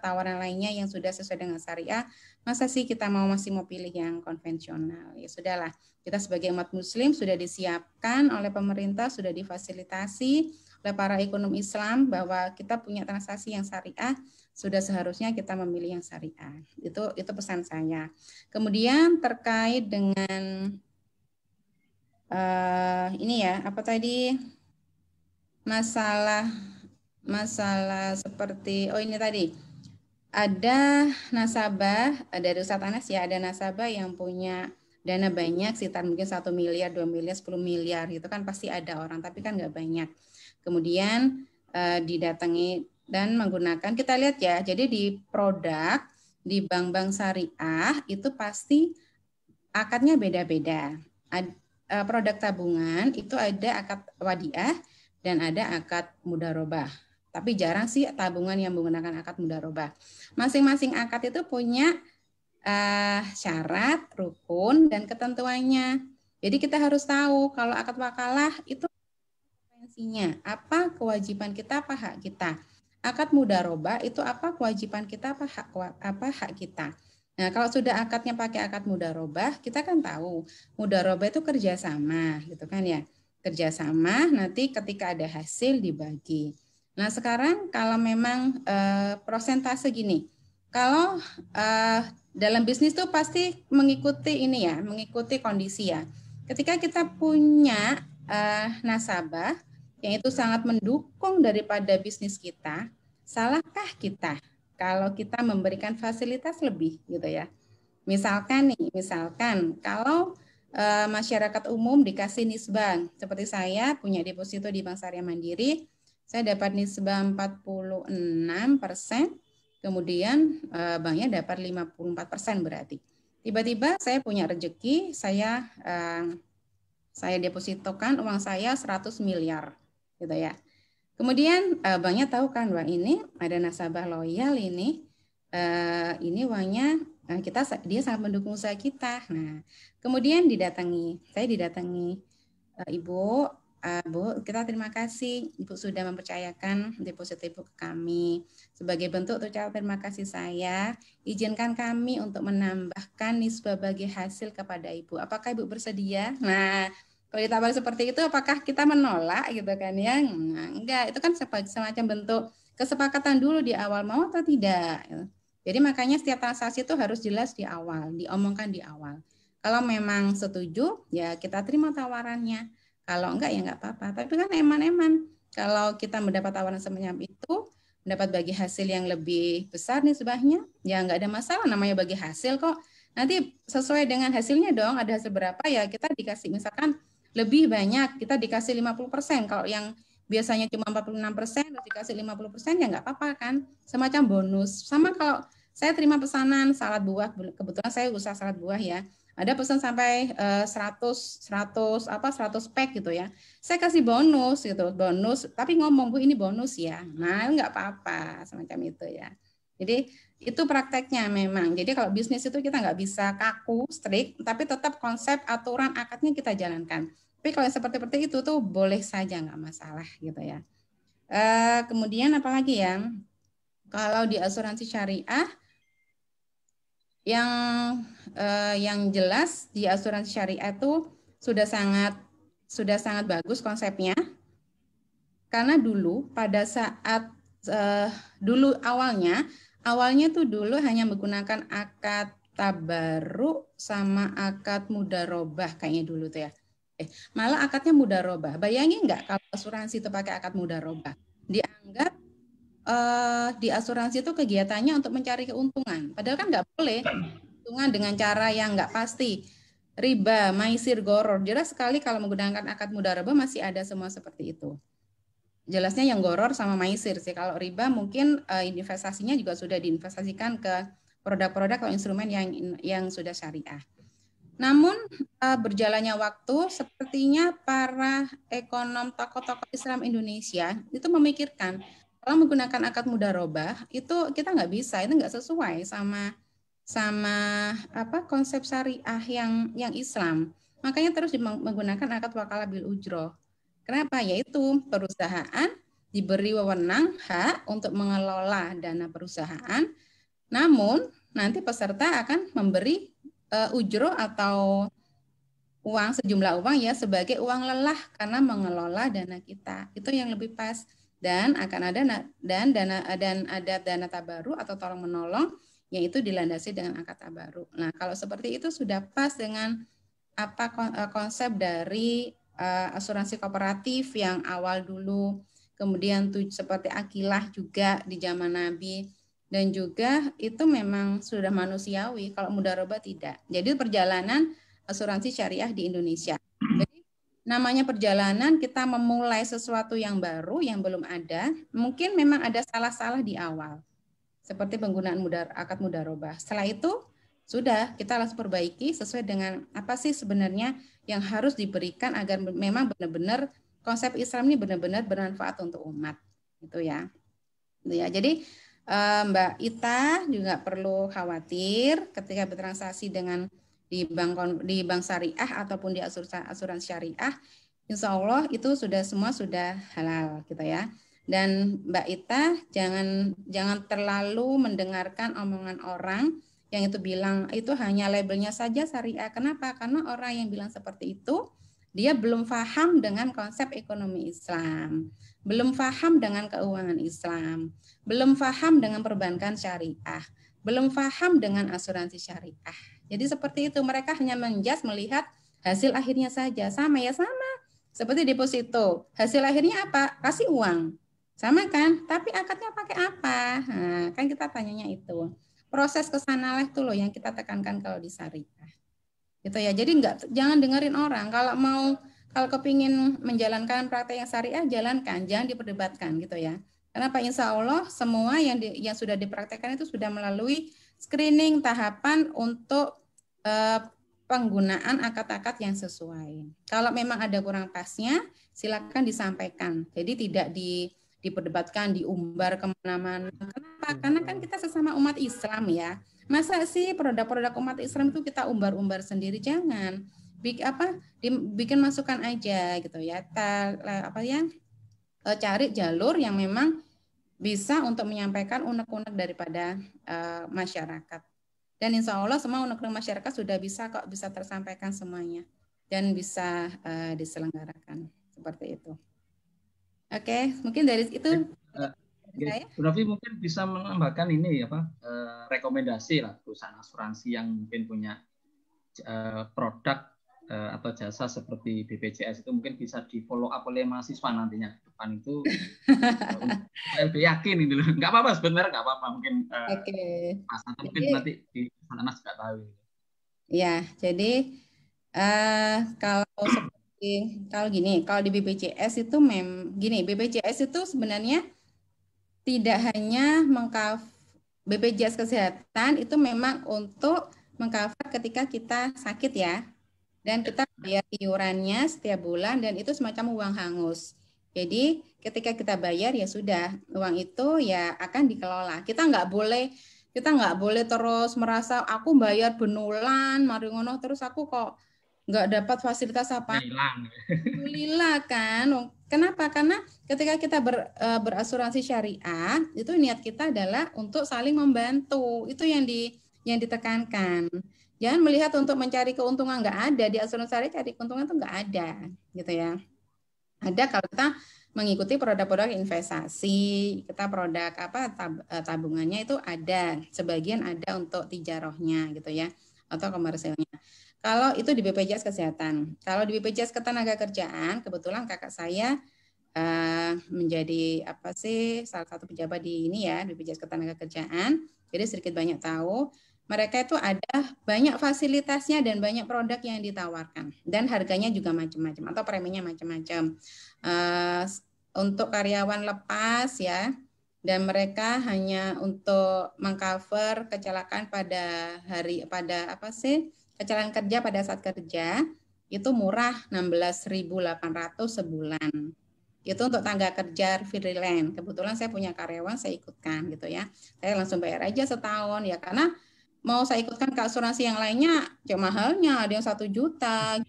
[SPEAKER 4] tawaran lainnya yang sudah sesuai dengan syariah. Masa sih kita masih mau pilih yang konvensional? Ya sudahlah, kita sebagai umat muslim sudah disiapkan oleh pemerintah, sudah difasilitasi oleh para ekonom Islam bahwa kita punya transaksi yang syariah, sudah seharusnya kita memilih yang syariah. Itu pesan saya. Kemudian terkait dengan ini ya, apa tadi masalah seperti ini tadi. Ada nasabah dari Ustadz Anas ya, ada nasabah yang punya dana banyak sekitar mungkin 1 miliar, 2 miliar, 10 miliar gitu kan pasti ada orang, tapi kan nggak banyak. Kemudian didatangi dan menggunakan, kita lihat ya, jadi di produk di bank-bank syariah itu pasti akadnya beda-beda. Produk tabungan itu ada akad wadiah dan ada akad mudharabah. Tapi jarang sih tabungan yang menggunakan akad mudharabah. Masing-masing akad itu punya syarat, rukun, dan ketentuannya. Jadi kita harus tahu kalau akad wakalah itu konsekuensinya, apa kewajiban kita, apa hak kita. Akad mudharabah itu apa kewajiban kita, apa hak kita. Nah, kalau sudah akadnya pakai akad mudharabah, kita kan tahu mudharabah itu kerjasama, gitu kan ya. Kerjasama, nanti ketika ada hasil dibagi. Nah sekarang kalau memang prosentase gini, kalau dalam bisnis tuh pasti mengikuti ini ya, mengikuti kondisi ya. Ketika kita punya nasabah yang itu sangat mendukung daripada bisnis kita, salahkah kita kalau kita memberikan fasilitas lebih gitu ya? Misalkan kalau masyarakat umum dikasih nisbah, seperti saya punya deposito di Bank Syariah Mandiri, saya dapat nisbah 46%, kemudian banknya dapat 54% berarti. Tiba-tiba saya punya rezeki, saya depositokan uang saya 100 miliar, gitu ya. Kemudian banknya tahu kan, wah ini ada nasabah loyal ini uangnya dia sangat mendukung usaha kita. Nah, kemudian saya didatangi, Ibu, Bu, kita terima kasih Ibu sudah mempercayakan deposito Ibu ke kami. Sebagai bentuk ucapan terima kasih saya, izinkan kami untuk menambahkan nisbah bagi hasil kepada Ibu. Apakah Ibu bersedia? Nah, kalau ditawari seperti itu, apakah kita menolak gitu kan ya? Nah, enggak, itu kan semacam bentuk kesepakatan dulu di awal, mau atau tidak. Jadi makanya setiap transaksi itu harus jelas di awal, diomongkan di awal. Kalau memang setuju, ya kita terima tawarannya. Kalau enggak ya enggak apa-apa. Tapi kan eman-eman kalau kita mendapat tawaran semacam itu mendapat bagi hasil yang lebih besar nih sebahnya, ya nggak ada masalah, namanya bagi hasil kok. Nanti sesuai dengan hasilnya dong, ada hasil berapa ya kita dikasih, misalkan lebih banyak, kita dikasih 50%. Kalau yang biasanya cuma 46%, terus dikasih 50% ya nggak apa-apa kan, semacam bonus. Sama kalau saya terima pesanan salad buah, kebetulan saya usaha salad buah ya, ada pesan sampai 100 pack gitu ya. Saya kasih bonus gitu, bonus, tapi ngomong Bu ini bonus ya. Nah, nggak apa-apa semacam itu ya. Jadi itu prakteknya memang. Jadi kalau bisnis itu kita nggak bisa kaku, strict, tapi tetap konsep aturan akadnya kita jalankan. Tapi kalau seperti itu tuh boleh saja nggak masalah gitu ya. Kemudian apalagi ya? Kalau di asuransi syariah yang jelas di asuransi syariah itu sudah sangat bagus konsepnya, karena dulu pada saat dulu awalnya tuh dulu hanya menggunakan akad tabarru sama akad mudharabah kayaknya dulu tuh ya. Malah akadnya mudharabah. Bayangin nggak kalau asuransi itu pakai akad mudharabah? Dianggap di asuransi itu kegiatannya untuk mencari keuntungan. Padahal kan nggak boleh keuntungan dengan cara yang nggak pasti. Riba, maisir, goror. Jelas sekali kalau menggunakan akad mudharabah masih ada semua seperti itu. Jelasnya yang goror sama maisir sih. Kalau riba mungkin investasinya juga sudah diinvestasikan ke produk-produk atau instrumen yang sudah syariah. Namun berjalannya waktu, sepertinya para ekonom tokoh-tokoh Islam Indonesia itu memikirkan kalau menggunakan akad mudharabah itu kita nggak bisa, itu nggak sesuai sama konsep syariah yang Islam. Makanya terus menggunakan akad wakalah bil ujroh. Kenapa? Yaitu perusahaan diberi wewenang hak untuk mengelola dana perusahaan, namun nanti peserta akan memberi ujroh atau sejumlah uang ya sebagai uang lelah karena mengelola dana kita. Itu yang lebih pas. Dan akan ada dana tabaru atau tolong menolong, yaitu dilandasi dengan akad tabaru. Nah, kalau seperti itu sudah pas dengan konsep dari asuransi kooperatif yang awal dulu, kemudian seperti akilah juga di zaman Nabi, dan juga itu memang sudah manusiawi. Kalau mudharabah tidak. Jadi perjalanan asuransi syariah di Indonesia. Namanya perjalanan, kita memulai sesuatu yang baru, yang belum ada, mungkin memang ada salah-salah di awal, seperti penggunaan akad mudharabah. Setelah itu, sudah kita langsung perbaiki sesuai dengan apa sih sebenarnya yang harus diberikan agar memang benar-benar konsep Islam ini benar-benar bermanfaat untuk umat. Gitu ya. Jadi Mbak Ita juga perlu khawatir ketika bertransaksi dengan di bank syariah ataupun di asuransi syariah, insya Allah itu semua sudah halal gitu ya. Dan Mbak Ita jangan terlalu mendengarkan omongan orang yang itu bilang itu hanya labelnya saja syariah. Kenapa? Karena orang yang bilang seperti itu dia belum paham dengan konsep ekonomi Islam, belum paham dengan keuangan Islam, belum paham dengan perbankan syariah, belum paham dengan asuransi syariah. Jadi seperti itu, mereka hanya melihat hasil akhirnya saja. Sama. Seperti deposito. Hasil akhirnya apa? Kasih uang. Sama kan? Tapi akadnya pakai apa? Nah, kan kita tanyanya itu. Proses kesana itu loh yang kita tekankan kalau di syariah. Gitu ya. Jadi jangan dengerin orang. Kalau kepingin menjalankan praktek yang syariah, jalankan. Jangan diperdebatkan gitu ya. Kenapa? Insya Allah semua yang sudah dipraktekkan itu sudah melalui screening tahapan untuk penggunaan akad-akad yang sesuai. Kalau memang ada kurang pasnya, silakan disampaikan. Jadi tidak diperdebatkan, diumbar kemana-mana. Kenapa? Karena kan kita sesama umat Islam ya. Masa sih produk-produk umat Islam itu kita umbar-umbar sendiri? Jangan. Bikin masukan aja gitu ya. Cari jalur yang memang bisa untuk menyampaikan unek-unek daripada masyarakat. Dan insya Allah semua unek-unek masyarakat sudah bisa tersampaikan semuanya dan bisa diselenggarakan seperti itu. Oke, mungkin dari itu.
[SPEAKER 3] Bu Novi mungkin bisa menambahkan ini rekomendasi lah perusahaan asuransi yang mungkin punya produk atau jasa seperti BPJS itu mungkin bisa di follow up oleh mahasiswa nantinya ke depan itu lebih yakin ini loh. Nggak apa-apa sebenarnya, nggak apa-apa mungkin Mas atau mungkin nanti di sana Mas nggak tahu.
[SPEAKER 4] Ya, jadi kalau gini, kalau di BPJS itu gini, BPJS itu sebenarnya tidak hanya BPJS Kesehatan itu memang untuk mengcover ketika kita sakit ya. Dan kita bayar iurannya setiap bulan dan itu semacam uang hangus. Jadi ketika kita bayar ya sudah, uang itu ya akan dikelola. Kita nggak boleh terus merasa aku bayar benulan, mari ngono terus aku kok nggak dapat fasilitas apa. Alhamdulillah kan. Kenapa? Karena ketika kita berasuransi syariah, itu niat kita adalah untuk saling membantu. Itu yang ditekankan. Jangan melihat untuk mencari keuntungan, nggak ada. Di asuransi syariah cari keuntungan itu nggak ada, gitu ya. Ada kalau kita mengikuti produk-produk investasi, kita produk tabungannya itu ada, sebagian ada untuk tijarohnya, gitu ya, atau komersilnya. Kalau itu di BPJS Kesehatan. Kalau di BPJS Ketenagakerjaan, kebetulan kakak saya menjadi salah satu pejabat di BPJS Ketenagakerjaan, jadi sedikit banyak tahu. Mereka itu ada banyak fasilitasnya dan banyak produk yang ditawarkan. Dan harganya juga macam-macam atau preminya macam-macam. Untuk karyawan lepas ya, dan mereka hanya untuk mengcover kecelakaan kecelakaan kerja pada saat kerja, itu murah 16.800 sebulan. Itu untuk tenaga kerja freelance. Kebetulan saya punya karyawan, saya ikutkan gitu ya. Saya langsung bayar aja setahun ya, karena mau saya ikutkan ke asuransi yang lainnya, mahalnya ada yang 1 juta.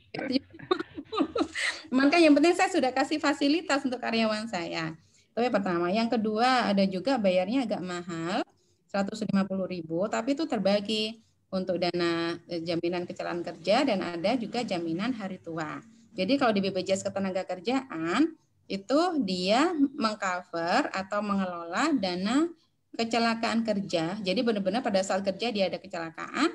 [SPEAKER 4] Maka yang penting saya sudah kasih fasilitas untuk karyawan saya. Itu yang pertama. Yang kedua, ada juga bayarnya agak mahal, 150.000, tapi itu terbagi untuk dana jaminan kecelakaan kerja dan ada juga jaminan hari tua. Jadi kalau di BPJS Ketenagakerjaan, itu dia mengcover atau mengelola dana kecelakaan kerja. Jadi benar-benar pada saat kerja dia ada kecelakaan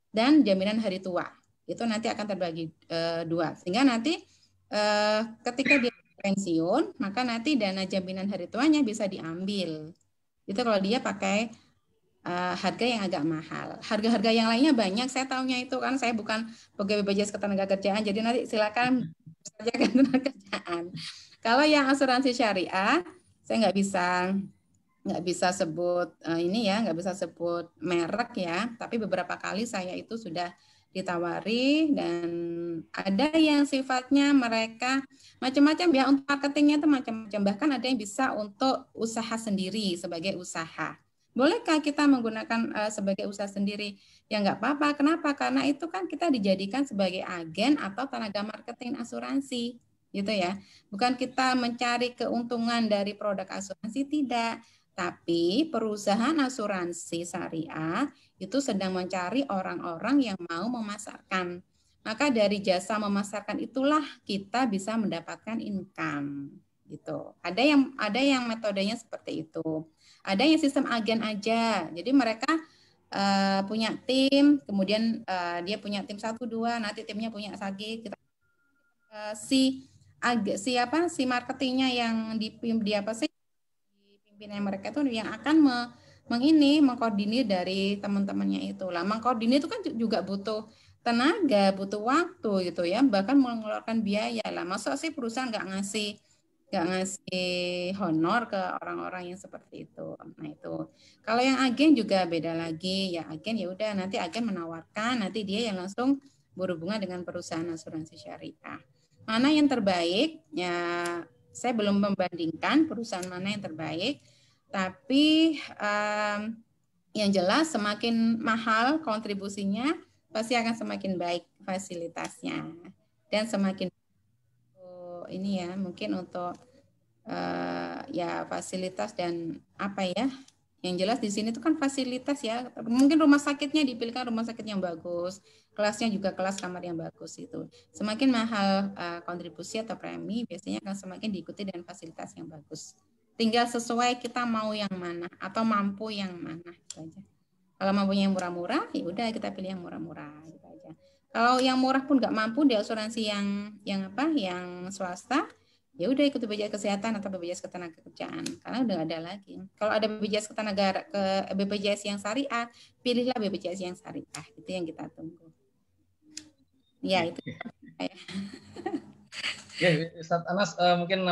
[SPEAKER 4] dan jaminan hari tua. Itu nanti akan terbagi 2. Sehingga nanti ketika dia pensiun, maka nanti dana jaminan hari tuanya bisa diambil. Itu kalau dia pakai harga yang agak mahal. Harga-harga yang lainnya banyak. Saya tahunya itu kan saya bukan pegawai BPJS Ketenagakerjaan. Jadi nanti silakan saja ketenagakerjaan. Kalau yang asuransi syariah, saya nggak bisa sebut nggak bisa sebut merek ya, tapi beberapa kali saya itu sudah ditawari dan ada yang sifatnya mereka macam-macam ya, untuk marketingnya itu macam-macam, bahkan ada yang bisa untuk usaha sendiri sebagai usaha. Bolehkah kita menggunakan sebagai usaha sendiri? Ya nggak apa-apa. Kenapa? Karena itu kan kita dijadikan sebagai agen atau tenaga marketing asuransi, gitu ya. Bukan kita mencari keuntungan dari produk asuransi, tidak. Tapi perusahaan asuransi syariah itu sedang mencari orang-orang yang mau memasarkan. Maka dari jasa memasarkan itulah kita bisa mendapatkan income, gitu. Ada yang metodenya seperti itu. Ada yang sistem agen aja. Jadi mereka punya tim, kemudian dia punya tim 1, 2, nanti timnya punya lagi. Kita si marketingnya yang pimpinan mereka itu yang akan mengkoordinir dari teman-temannya itu lah. Mengkoordinir itu kan juga butuh tenaga, butuh waktu gitu ya, bahkan mengeluarkan biaya lah. Masa sih perusahaan nggak ngasih honor ke orang-orang yang seperti itu. Nah itu. Kalau yang agen juga beda lagi. Ya agen ya udah, nanti agen menawarkan, nanti dia yang langsung berhubungan dengan perusahaan asuransi syariah. Mana yang terbaik? Ya saya belum membandingkan perusahaan mana yang terbaik, tapi yang jelas semakin mahal kontribusinya pasti akan semakin baik fasilitasnya dan semakin mungkin untuk fasilitas dan yang jelas di sini itu kan fasilitas ya, mungkin rumah sakitnya dipilihkan rumah sakit yang bagus, kelasnya juga kelas kamar yang bagus. Itu semakin mahal kontribusi atau premi biasanya akan semakin diikuti dengan fasilitas yang bagus. Tinggal sesuai kita mau yang mana atau mampu yang mana, gitu aja. Kalau mampunya yang murah-murah ya udah kita pilih yang murah-murah, gitu aja. Kalau yang murah pun nggak mampu di asuransi yang swasta, ya udah ikut BPJS Kesehatan atau BPJS Ketenagakerjaan karena udah nggak ada lagi. Kalau ada BPJS yang syariah, pilihlah BPJS yang syariah. Itu yang kita tunggu. Ya itu.
[SPEAKER 3] Ya, Ustaz Anas mungkin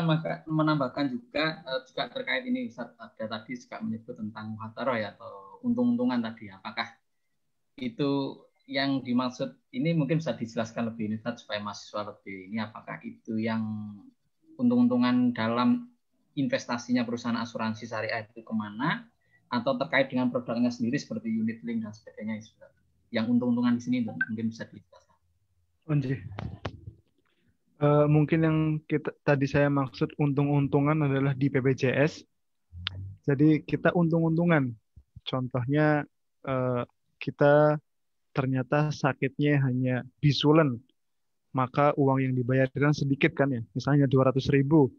[SPEAKER 3] menambahkan juga terkait ini, Ustaz ada tadi juga menyebut tentang muhadaroh ya atau untung-untungan tadi. Apakah itu yang dimaksud ini mungkin bisa dijelaskan lebih ini Ustaz supaya mahasiswa lebih ini, apakah itu yang untung-untungan dalam investasinya perusahaan asuransi syariah itu kemana, atau terkait dengan produknya sendiri seperti unit link dan sebagainya, yang untung-untungan di sini mungkin bisa dijelaskan.
[SPEAKER 7] Mungkin yang tadi saya maksud untung-untungan adalah di BPJS. Jadi kita untung-untungan. Contohnya kita ternyata sakitnya hanya bisulen, maka uang yang dibayarkan sedikit kan ya, misalnya 200.000.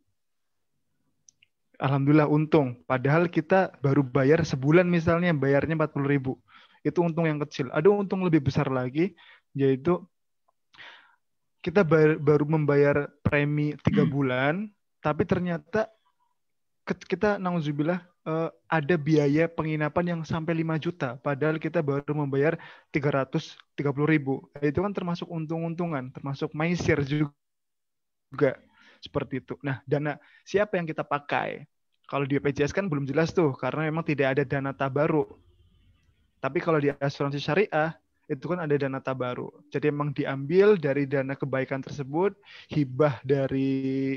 [SPEAKER 7] Alhamdulillah untung. Padahal kita baru bayar sebulan misalnya bayarnya 40.000. Itu untung yang kecil. Ada untung lebih besar lagi, yaitu kita baru membayar premi 3 bulan, tapi ternyata kita nauzubillah ada biaya penginapan yang sampai 5 juta, padahal kita baru membayar 330.000. Itu kan termasuk untung-untungan, termasuk maisir juga seperti itu. Nah, dana siapa yang kita pakai? Kalau di BPJS kan belum jelas tuh, karena memang tidak ada dana tabaruk. Tapi kalau di asuransi syariah itu kan ada dana tabaru. Jadi emang diambil dari dana kebaikan tersebut, hibah dari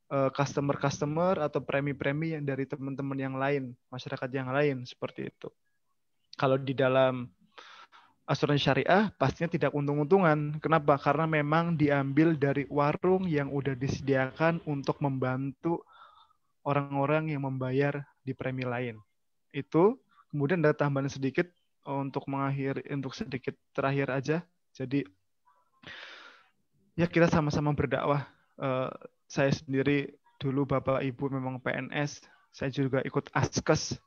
[SPEAKER 7] customer atau premi-premi yang dari teman-teman yang lain, masyarakat yang lain, seperti itu. Kalau di dalam asuransi syariah pastinya tidak untung-untungan. Kenapa? Karena memang diambil dari warung yang udah disediakan untuk membantu orang-orang yang membayar di premi lain. Itu kemudian ada tambahan sedikit untuk sedikit terakhir aja. Jadi ya kita sama-sama berdakwah. Saya sendiri dulu Bapak Ibu memang PNS, saya juga ikut Askes.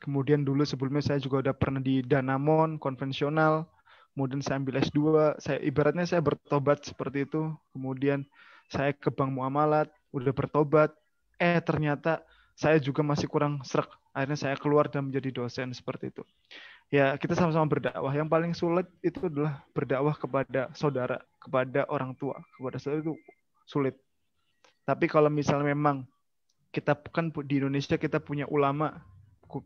[SPEAKER 7] Kemudian dulu sebelumnya saya juga udah pernah di Danamon konvensional. Kemudian saya ambil S2, ibaratnya saya bertobat seperti itu. Kemudian saya ke Bank Muamalat, udah bertobat. Ternyata saya juga masih kurang srek. Akhirnya saya keluar dan menjadi dosen seperti itu. Ya, kita sama-sama berdakwah. Yang paling sulit itu adalah berdakwah kepada saudara, kepada orang tua. Kepada saudara itu sulit. Tapi kalau misalnya memang kita kan di Indonesia kita punya ulama,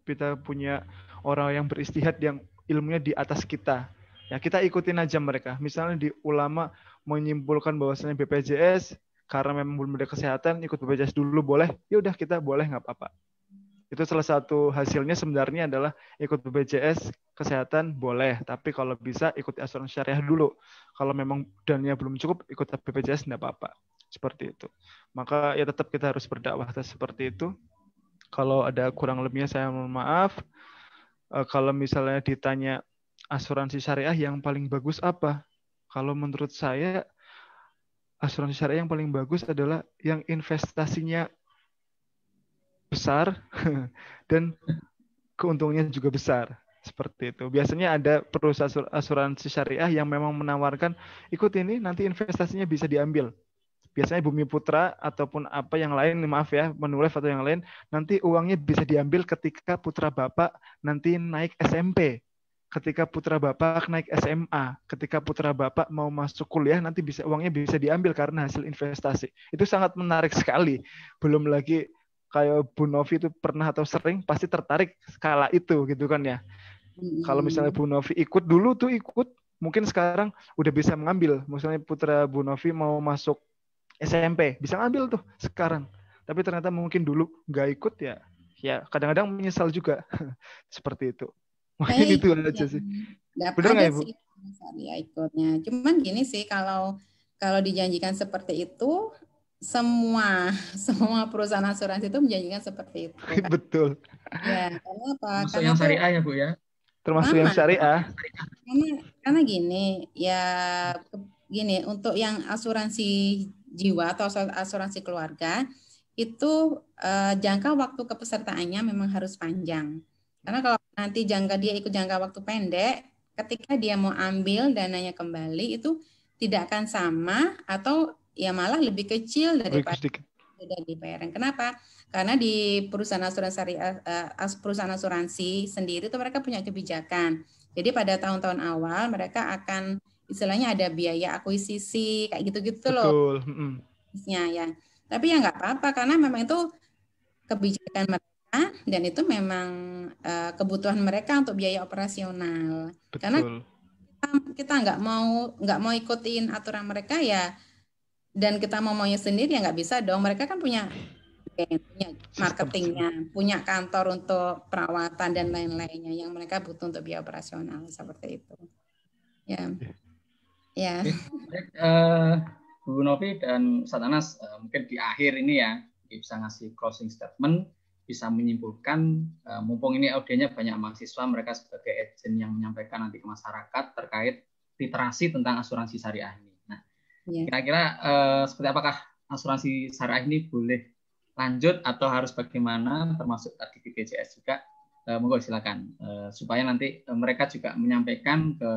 [SPEAKER 7] kita punya orang yang beristihad yang ilmunya di atas kita. Ya, kita ikutin aja mereka. Misalnya di ulama menyimpulkan bahwasanya BPJS karena memang belum ada kesehatan, ikut BPJS dulu boleh. Ya udah kita boleh, nggak apa-apa. Itu salah satu hasilnya sebenarnya adalah ikut BPJS kesehatan boleh, tapi kalau bisa ikut asuransi syariah dulu. Kalau memang dananya belum cukup, ikut BPJS tidak apa-apa. Seperti itu. Maka ya tetap kita harus berdakwah seperti itu. Kalau ada kurang lebihnya saya mohon maaf. Kalau misalnya ditanya asuransi syariah yang paling bagus apa? Kalau menurut saya asuransi syariah yang paling bagus adalah yang investasinya besar dan keuntungannya juga besar, seperti itu. Biasanya ada perusahaan asuransi syariah yang memang menawarkan ikut ini nanti investasinya bisa diambil. Biasanya Bumi Putra ataupun apa yang lain, maaf ya, Manulife atau yang lain, nanti uangnya bisa diambil ketika putra bapak nanti naik SMP, ketika putra bapak naik SMA, ketika putra bapak mau masuk kuliah nanti uangnya bisa diambil karena hasil investasi. Itu sangat menarik sekali. Belum lagi kayak Bu Novi itu pernah atau sering pasti tertarik skala itu gitu kan ya. Kalau misalnya Bu Novi ikut dulu tuh mungkin sekarang udah bisa mengambil. Misalnya putra Bu Novi mau masuk SMP, bisa ngambil tuh sekarang. Tapi ternyata mungkin dulu nggak ikut ya kadang-kadang menyesal juga. Seperti itu. Mungkin itu aja sih.
[SPEAKER 4] Benar nggak Ibu? Ya ikutnya. Cuman gini sih kalau dijanjikan seperti itu, semua perusahaan asuransi itu menjanjikan seperti itu.
[SPEAKER 7] Betul.
[SPEAKER 4] Ya, karena apa?
[SPEAKER 3] Termasuk yang syariah ya Bu ya.
[SPEAKER 7] Termasuk yang syariah.
[SPEAKER 4] Karena gini untuk yang asuransi jiwa atau asuransi keluarga itu jangka waktu kepesertaannya memang harus panjang. Karena kalau nanti dia ikut jangka waktu pendek, ketika dia mau ambil dananya kembali itu tidak akan sama atau ya malah lebih kecil daripada sudah dibayarkan. Kenapa? Karena di perusahaan asuransi sendiri itu mereka punya kebijakan. Jadi pada tahun-tahun awal mereka akan istilahnya ada biaya akuisisi kayak gitu-gitu loh. Ya. Tapi ya nggak apa-apa karena memang itu kebijakan mereka dan itu memang kebutuhan mereka untuk biaya operasional. Betul. Karena kita nggak mau ikutin aturan mereka ya, dan kita mau maunya sendiri ya nggak bisa dong. Mereka kan punya marketingnya, punya kantor untuk perawatan dan lain-lainnya yang mereka butuh untuk biaya operasional seperti itu. Ya.
[SPEAKER 3] Bu Novi dan Ustaz Anas, mungkin di akhir ini ya bisa ngasih closing statement, bisa menyimpulkan, mumpung ini audionya banyak mahasiswa, mereka sebagai agent yang menyampaikan nanti ke masyarakat terkait literasi tentang asuransi syariah ini. Nah, kira-kira seperti apakah asuransi syariah ini boleh lanjut atau harus bagaimana, termasuk tadi BPJS juga, monggo silakan, supaya nanti mereka juga menyampaikan ke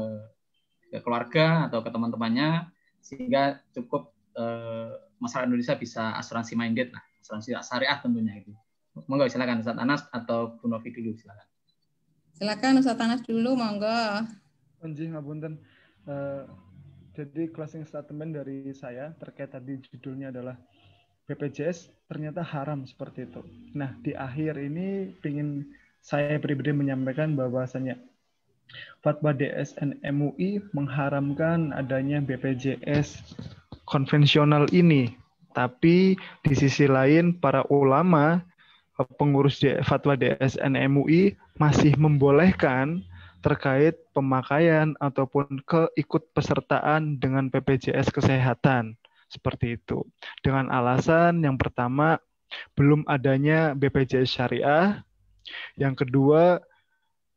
[SPEAKER 3] keluarga atau ke teman-temannya sehingga cukup masyarakat Indonesia bisa asuransi minded, nah, asuransi syariah tentunya itu. Monggo silakan Ustaz Anas atau Bu Novi dulu silakan.
[SPEAKER 4] Silakan Ustaz Anas dulu, monggo.
[SPEAKER 7] Anjing ngapunten. Jadi closing statement dari saya terkait tadi judulnya adalah BPJS ternyata haram seperti itu. Nah, di akhir ini ingin saya pribadi menyampaikan bahwasanya Fatwa DSN MUI mengharamkan adanya BPJS konvensional ini. Tapi di sisi lain para ulama pengurus Fatwa DSN MUI masih membolehkan terkait pemakaian ataupun keikutpesertaan dengan BPJS kesehatan. Seperti itu. Dengan alasan yang pertama, belum adanya BPJS syariah. Yang kedua,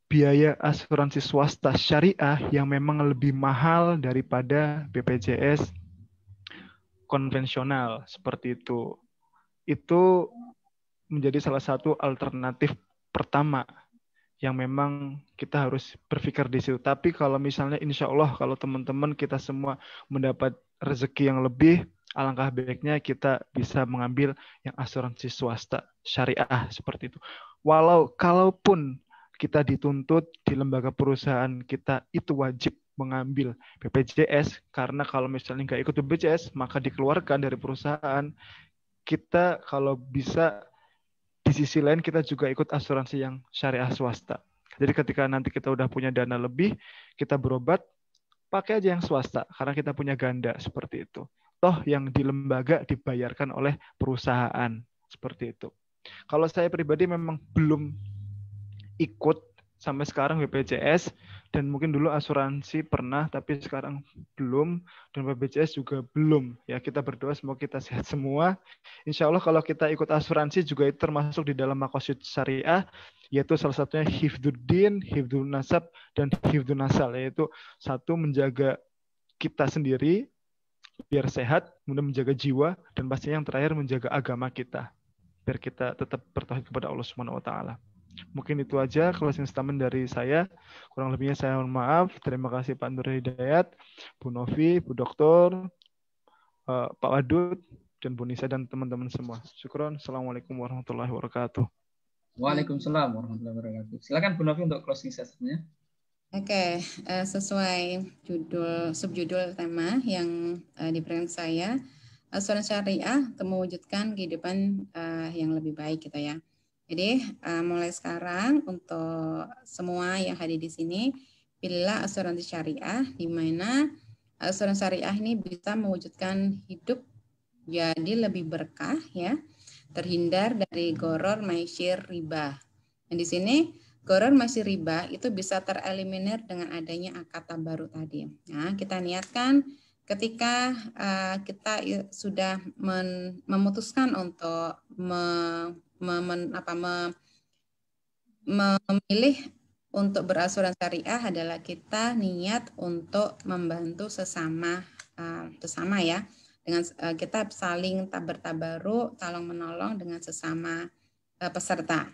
[SPEAKER 7] biaya asuransi swasta syariah yang memang lebih mahal daripada BPJS konvensional. Seperti itu. Itu menjadi salah satu alternatif pertama yang memang kita harus berpikir di situ. Tapi kalau misalnya insya Allah kalau teman-teman kita semua mendapat rezeki yang lebih, alangkah baiknya kita bisa mengambil yang asuransi swasta syariah seperti itu. Kalaupun kita dituntut di lembaga perusahaan kita itu wajib mengambil BPJS, karena kalau misalnya nggak ikut BPJS maka dikeluarkan dari perusahaan. Kita kalau bisa di sisi lain kita juga ikut asuransi yang syariah swasta. Jadi ketika nanti kita udah punya dana lebih, kita berobat, pakai aja yang swasta, karena kita punya ganda, seperti itu. Toh yang di lembaga dibayarkan oleh perusahaan, seperti itu. Kalau saya pribadi memang belum ikut sampai sekarang BPJS, dan mungkin dulu asuransi pernah, tapi sekarang belum, dan BPJS juga belum. Ya kita berdoa semoga kita sehat semua. Insya Allah kalau kita ikut asuransi juga itu termasuk di dalam maqasid syariah, yaitu salah satunya hifdzuddin, hifdzun nasab, dan hifdzun nasal, yaitu satu menjaga kita sendiri biar sehat, kemudian menjaga jiwa, dan pastinya yang terakhir menjaga agama kita biar kita tetap bertauhid kepada Allah Subhanahu wa taala. Mungkin itu aja closing statement dari saya. Kurang lebihnya saya mohon maaf. Terima kasih Pak Nur Hidayat, Bu Novi, Bu Doktor, Pak Wadud, dan Bu Nisa dan teman-teman semua. Syukron. Assalamualaikum warahmatullahi wabarakatuh.
[SPEAKER 3] Waalaikumsalam warahmatullahi wabarakatuh. Silakan Bu Novi untuk closing statement-nya.
[SPEAKER 4] Oke, sesuai subjudul tema yang diberikan saya, asuransi syariah untuk mewujudkan kehidupan yang lebih baik gitu ya. Jadi mulai sekarang untuk semua yang hadir di sini, pilihlah asuransi syariah, di mana asuransi syariah ini bisa mewujudkan hidup jadi lebih berkah ya, terhindar dari gharar, maisir, riba. Dan di sini gharar, maisir, riba itu bisa tereliminir dengan adanya akad tabarru tadi. Nah, kita niatkan ketika kita sudah memutuskan untuk memilih untuk berasuransi syariah adalah kita niat untuk membantu sesama ya, dengan kita saling bertabaruk, tolong menolong dengan sesama peserta.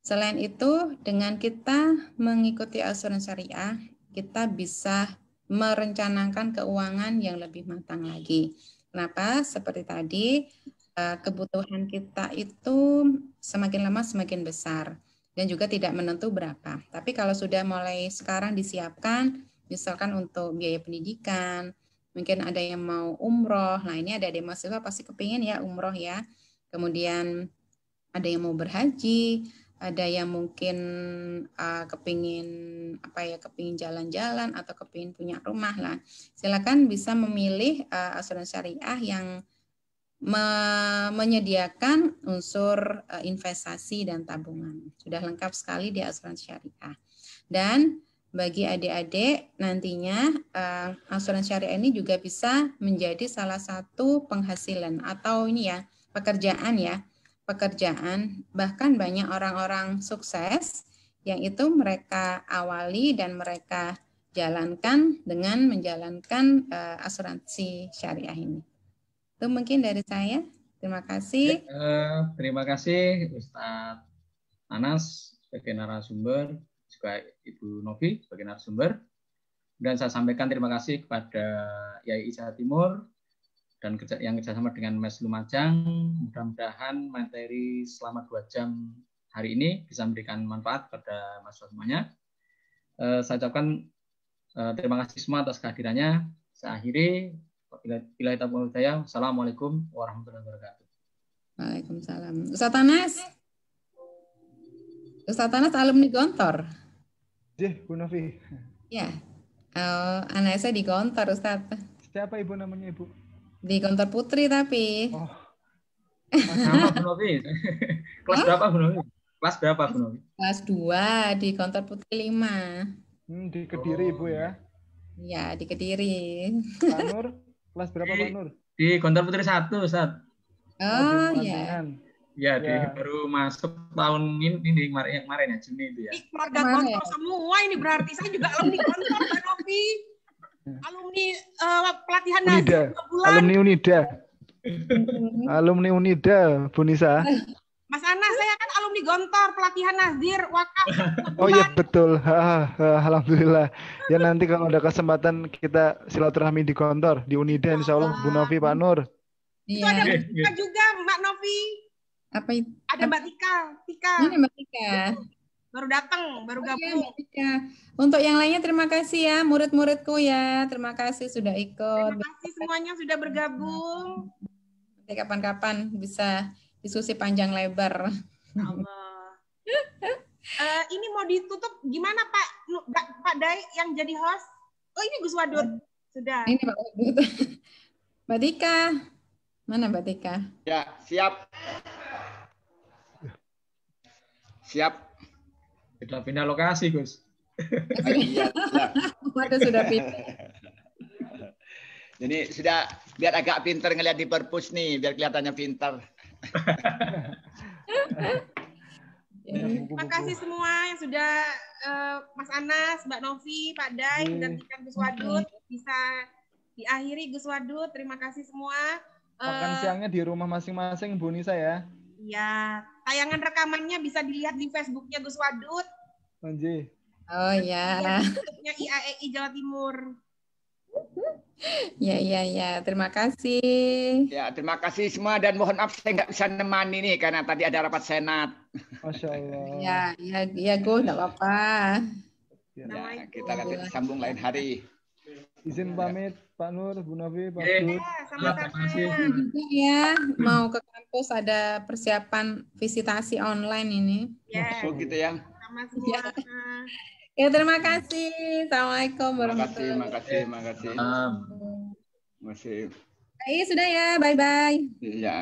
[SPEAKER 4] Selain itu, dengan kita mengikuti asuransi syariah, kita bisa merencanakan keuangan yang lebih matang lagi. Kenapa? Seperti tadi, kebutuhan kita itu semakin lama semakin besar dan juga tidak menentu berapa. Tapi kalau sudah mulai sekarang disiapkan, misalkan untuk biaya pendidikan, mungkin ada yang mau umroh. Nah, ini ada mahasiswa pasti kepingin ya umroh ya. Kemudian ada yang mau berhaji, ada yang mungkin kepingin jalan-jalan atau kepingin punya rumah lah. Silakan bisa memilih asuransi syariah yang menyediakan unsur investasi dan tabungan. Sudah lengkap sekali di asuransi syariah. Dan bagi adik-adik nantinya asuransi syariah ini juga bisa menjadi salah satu penghasilan atau ini ya pekerjaan. Bahkan banyak orang-orang sukses yang itu mereka awali dan mereka jalankan dengan menjalankan asuransi syariah ini. Itu mungkin dari saya. Terima kasih.
[SPEAKER 3] Terima kasih Ustadz Anas sebagai narasumber, juga Ibu Novi sebagai narasumber. Dan saya sampaikan terima kasih kepada YAI Jawa Timur dan yang kerjasama dengan Mes Lumajang. Mudah-mudahan materi selama 2 jam hari ini bisa memberikan manfaat pada mahasiswa semuanya. Saya ucapkan terima kasih semua atas kehadirannya. Saya akhiri. Bila kita mau saya, assalamualaikum warahmatullahi wabarakatuh.
[SPEAKER 4] Waalaikumsalam. Ustadz Anas alumni Gontor.
[SPEAKER 7] Bu Novi.
[SPEAKER 4] Ya, anak saya di Gontor, Ustadz.
[SPEAKER 7] Siapa Ibu namanya Ibu?
[SPEAKER 4] Di Gontor Putri tapi.
[SPEAKER 7] Oh.
[SPEAKER 3] Sama Bu Novi. Kelas berapa Bu Novi? Kelas berapa Bu Novi?
[SPEAKER 4] Kelas 2 di Gontor Putri 5.
[SPEAKER 7] Di Kediri Ibu ya?
[SPEAKER 4] Ya, di Kediri.
[SPEAKER 7] Pak Nur, kelas berapa Pak Nur?
[SPEAKER 3] Di Gontor Putri 1, Ustaz.
[SPEAKER 4] Oh, ya.
[SPEAKER 3] Ya, baru masuk tahun ini kemarin ya, Juni itu ya.
[SPEAKER 2] Keluarga Gontor semua ini berarti saya juga alumni Gontor, Mbak Novi. Alumni pelatihan Nazir 2 bulan.
[SPEAKER 7] Alumni Unida. Alumni Unida, Bu Nisa.
[SPEAKER 2] Mas Anas, saya kan alumni Gontor, pelatihan Nazir, wakaf.
[SPEAKER 7] Oh iya betul, alhamdulillah. Ya nanti kalau ada kesempatan kita silaturahmi di Gontor, di Unida, insya Allah Bu Novi, Pak Nur.
[SPEAKER 2] Itu ada Mbak Tika juga, Mbak Novi.
[SPEAKER 4] Apa itu?
[SPEAKER 2] Ada Mbak Tika.
[SPEAKER 4] Ini Mbak Tika.
[SPEAKER 2] Baru datang, baru gabung.
[SPEAKER 4] Ya. Untuk yang lainnya terima kasih ya, murid-muridku ya. Terima kasih sudah ikut.
[SPEAKER 2] Terima kasih semuanya sudah bergabung.
[SPEAKER 4] Nanti kapan-kapan bisa diskusi panjang lebar.
[SPEAKER 2] Allah. Ini mau ditutup gimana Pak Dai yang jadi host? Oh ini Gus Wadud sudah.
[SPEAKER 4] Ini Pak Wadud. Mbak Tika, mana Mbak Tika?
[SPEAKER 1] Ya siap. Siap.
[SPEAKER 3] Sudah pindah lokasi Gus.
[SPEAKER 1] Iya.
[SPEAKER 4] Waduh sudah pindah.
[SPEAKER 1] Jadi sudah biar agak pinter ngeliat di perpus nih, biar kelihatannya pintar.
[SPEAKER 2] Terima kasih semua yang sudah Mas Anas, Mbak Novi, Pak Dai, menggantikan Gus Wadud. Bisa diakhiri Gus Wadud. Terima kasih semua.
[SPEAKER 7] Makan siangnya di rumah masing-masing Bu Nisa ya.
[SPEAKER 2] Iya, tayangan rekamannya bisa dilihat di Facebooknya Gus Wadud.
[SPEAKER 7] Anji.
[SPEAKER 4] Oh ya.
[SPEAKER 2] Facebooknya IAEI Jawa Timur.
[SPEAKER 4] Ya. Terima kasih.
[SPEAKER 1] Ya, terima kasih semua dan mohon maaf saya nggak bisa nemani nih karena tadi ada rapat senat.
[SPEAKER 7] Masya Allah.
[SPEAKER 4] Ya, Gus, nggak apa-apa.
[SPEAKER 1] Ya, kita akan sambung lain hari.
[SPEAKER 7] Izin pamit Pak Nur, Bu Novi, Pak Dur.
[SPEAKER 2] Sama-sama.
[SPEAKER 4] Ya, mau ke kampus ada persiapan visitasi online ini.
[SPEAKER 2] Ya.
[SPEAKER 1] Oh gitu ya.
[SPEAKER 2] Sama semua.
[SPEAKER 4] Ya, terima kasih. Assalamualaikum warahmatullahi
[SPEAKER 1] Makasih. Masih.
[SPEAKER 4] Baik, sudah ya. Bye-bye.
[SPEAKER 1] Iya.